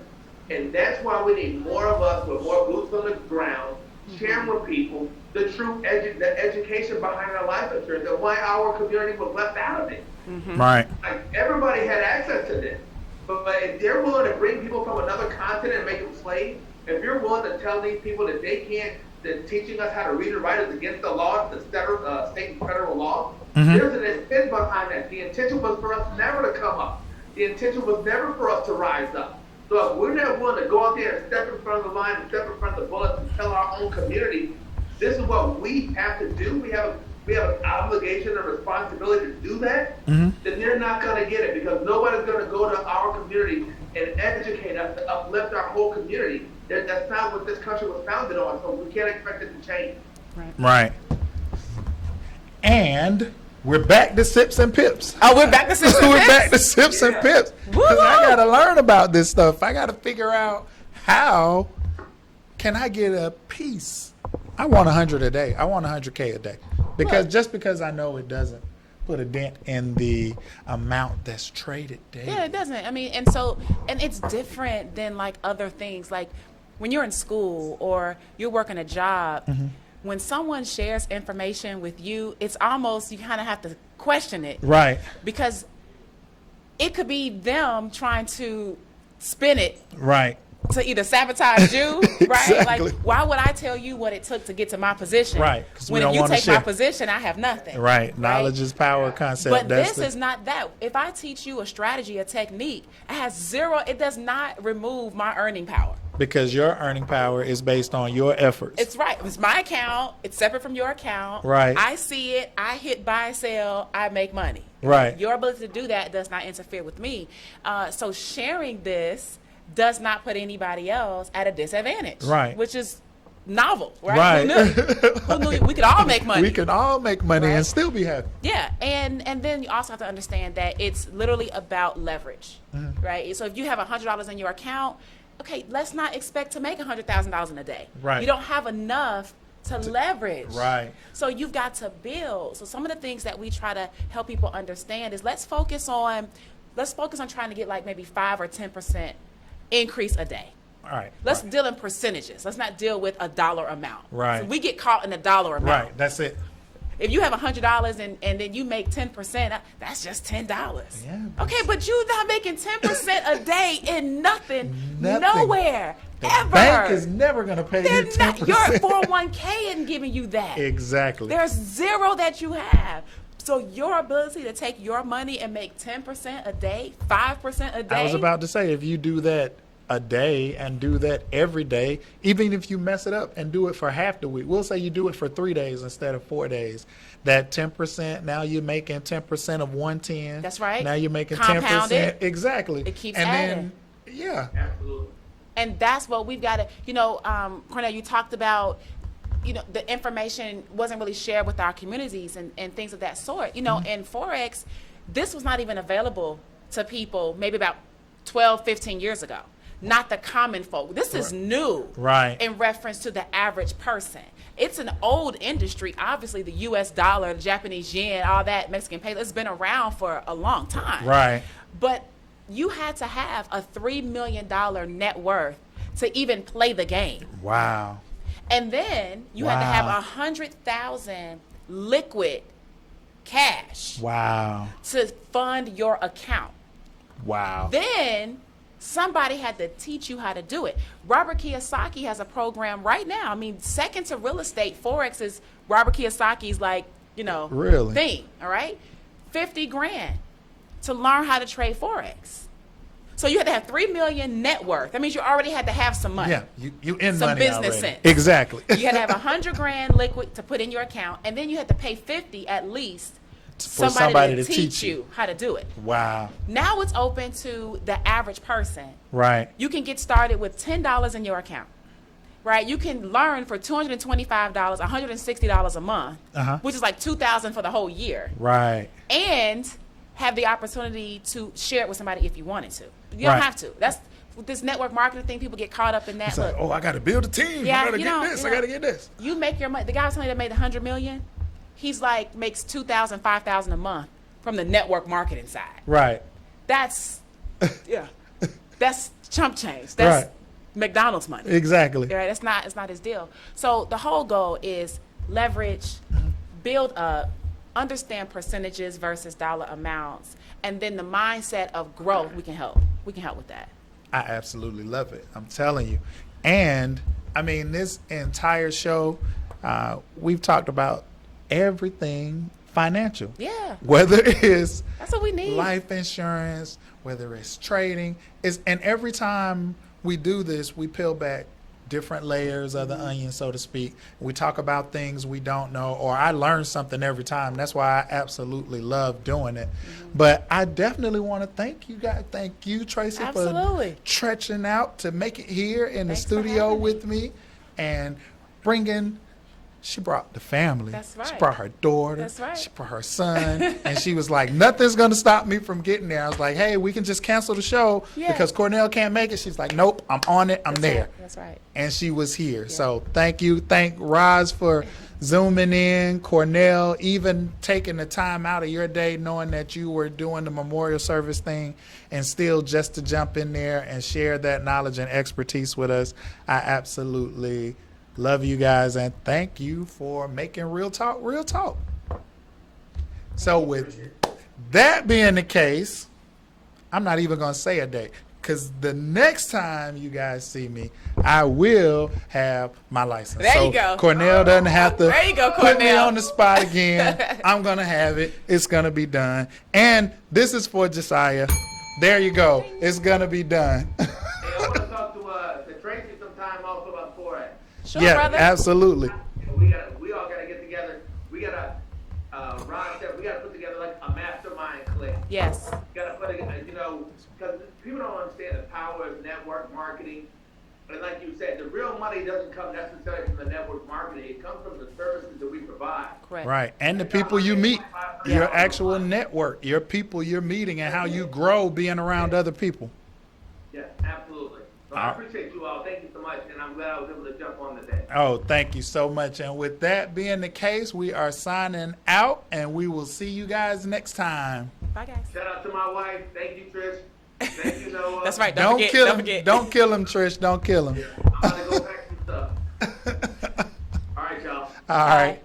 And that's why we need more of us with more boots on the ground, sharing with people the true the education behind our life insurance and why our community was left out of it. Right. Like, everybody had access to this. But if they're willing to bring people from another continent and make them slaves, if you're willing to tell these people that they can't, that teaching us how to read and write is against the law, the state and federal law, there's an intent behind that. The intention was for us never to come up. The intention was never for us to rise up. So if we're not willing to go out there and step in front of the line and step in front of the bullets and tell our own community, this is what we have to do. We have an obligation and responsibility to do that. Then they're not going to get it because nobody's going to go to our community and educate us to uplift our whole community. That's not what this country was founded on, so we can't expect it to change. Right. And we're back to Sips and Pips. Oh, we're back to Sips and We're Pips? back to Sips and Pips. Because I got to learn about this stuff. I got to figure out how can I get a piece? I want 100 a day. I want 100K a day. Because I know it doesn't put a dent in the amount that's traded daily. Yeah, it doesn't. I mean, and it's different than like other things. Like when you're in school or you're working a job, when someone shares information with you, it's almost, you kind of have to question it. Right. Because it could be them trying to spin it. Right. To either sabotage you, right? Exactly. Like, why would I tell you what it took to get to my position? Right. 'Cause we When don't if you wanna take share. my position, I have nothing. Right. Knowledge is power concept. But That's this is not that. If I teach you a strategy, a technique, it does not remove my earning power. because your earning power is based on your efforts. It's right. It's my account. It's separate from your account. Right. I see it. I hit buy, sell. I make money. Right. Your ability to do that does not interfere with me. So sharing this does not put anybody else at a disadvantage. Right. Which is novel. Right. Right. Who knew we could all make money? We can all make money Right. and still be happy. Yeah, and then you also have to understand that it's literally about leverage, right? So if you have $100 in your account, okay, let's not expect to make $100,000 in a day. Right. You don't have enough to leverage. Right. So you've got to build. So some of the things that we try to help people understand is let's focus on trying to get like maybe 5 or 10% increase a day. All right. Let's right. deal in percentages. Let's not deal with a dollar amount. Right. So we get caught in a dollar amount. Right. That's it. If you have $100 and then you make 10%, that's just $10. Yeah, Okay, but you're not making 10% a day in nothing. Nothing. Nowhere, The ever. bank is never going to pay you They're 10%. not, your 401k isn't giving you that. Exactly. There's zero that you have. So your ability to take your money and make 10% a day, 5% a day. I was about to say, if you do that a day and do that every day, even if you mess it up and do it for half the week, we'll say you do it for 3 days instead of 4 days, that 10%, now you're making 10% of 110. That's right. Now you're making Compound 10%. it. Exactly. It keeps and adding. Then, yeah. Absolutely. And that's what we've got to, Cornell, you talked about, the information wasn't really shared with our communities and things of that sort. In Forex, this was not even available to people maybe about 12, 15 years ago. Not the common folk. This is new Right. in reference to the average person. It's an old industry. Obviously, the U.S. dollar, the Japanese yen, all that, Mexican peso, it's been around for a long time. Right. But you had to have a $3 million net worth to even play the game. Wow. And then you had to have Wow. 100,000 liquid cash Wow. to fund your account. Wow. Then somebody had to teach you how to do it. Robert Kiyosaki has a program right now. I mean, second to real estate, Forex is Robert Kiyosaki's Really? thing, all right? 50 grand to learn how to trade Forex. So you had to have 3 million net worth. That means you already had to have some money. Yeah, you in Some money business already. sense. Exactly. You had to have 100 grand liquid to put in your account, and then you had to pay 50 at least For somebody to teach you how to do it. Wow. Now it's open to the average person. Right. You can get started with $10 in your account, right? You can learn for $225, $160 a month, which is like $2,000 for the whole year, Right. and have the opportunity to share it with somebody if you wanted to. You Right. don't have to. That's with this network marketing thing. People get caught up in that. It's like, Look, I got to build a team. Yeah, I got to you get know, this. you I know. got to get this. you make your money. The guy was telling me that made $100 million. He's like makes $2,000, $5,000 a month from the network marketing side. Right. That's that's chump change. That's Right. McDonald's money. Exactly. Right? It's not his deal. So the whole goal is leverage, build up, understand percentages versus dollar amounts, and then the mindset of growth. We can help. We can help with that. I absolutely love it. I'm telling you. And I mean, this entire show, we've talked about everything financial. Yeah. Whether it's That's what we need. life insurance, whether it's trading, and every time we do this, we peel back different layers of the onion, so to speak. We talk about things we don't know, or I learn something every time. That's why I absolutely love doing it. But I definitely want to thank you guys. Thank you, Tracey, Absolutely. for stretching out to make it here in the Thanks for studio having me. with me and bringing she brought the family. That's right. She brought her daughter. That's right. She brought her son. And she was like, nothing's going to stop me from getting there. I was like, hey, we can just cancel the show Yeah. because Cornell can't make it. She's like, nope, I'm on it. I'm That's there. right. That's right. And she was here. So thank you. Thank Roz for zooming in. Cornell, even taking the time out of your day knowing that you were doing the memorial service thing and still just to jump in there and share that knowledge and expertise with us. I absolutely love you guys and thank you for making Real Talk real talk. So with that being the case, I'm not even going to say a date because the next time you guys see me, I will have my license. There you go. Cornell doesn't have to There you go, put me Cornell. on the spot again. I'm going to have it. It's going to be done. And this is for Josiah. There you go. It's going to be done. Hey, I want to talk to Tracey sometime also about Forex. Sure, Yeah, brother. absolutely. We all gotta get together. We gotta, Ron said, we gotta put together like a mastermind clique. Yes. We gotta put together, because people don't understand the power of network marketing. And like you said, the real money doesn't come necessarily from the network marketing. It comes from the services that we provide. Correct. Right. And the people you meet, your actual network, your people you're meeting and how you grow being around other people. Yes, absolutely. So I appreciate you all. Thank you so much. And I'm glad I was able to jump on today. Oh, thank you so much. And with that being the case, we are signing out and we will see you guys next time. Bye, guys. Shout out to my wife. Thank you, Trish. Thank you, Noah. That's right. Don't forget, kill don't him. forget. Don't kill him, Trish. Don't kill him. I'm gonna go pack some stuff. All right, y'all. All right.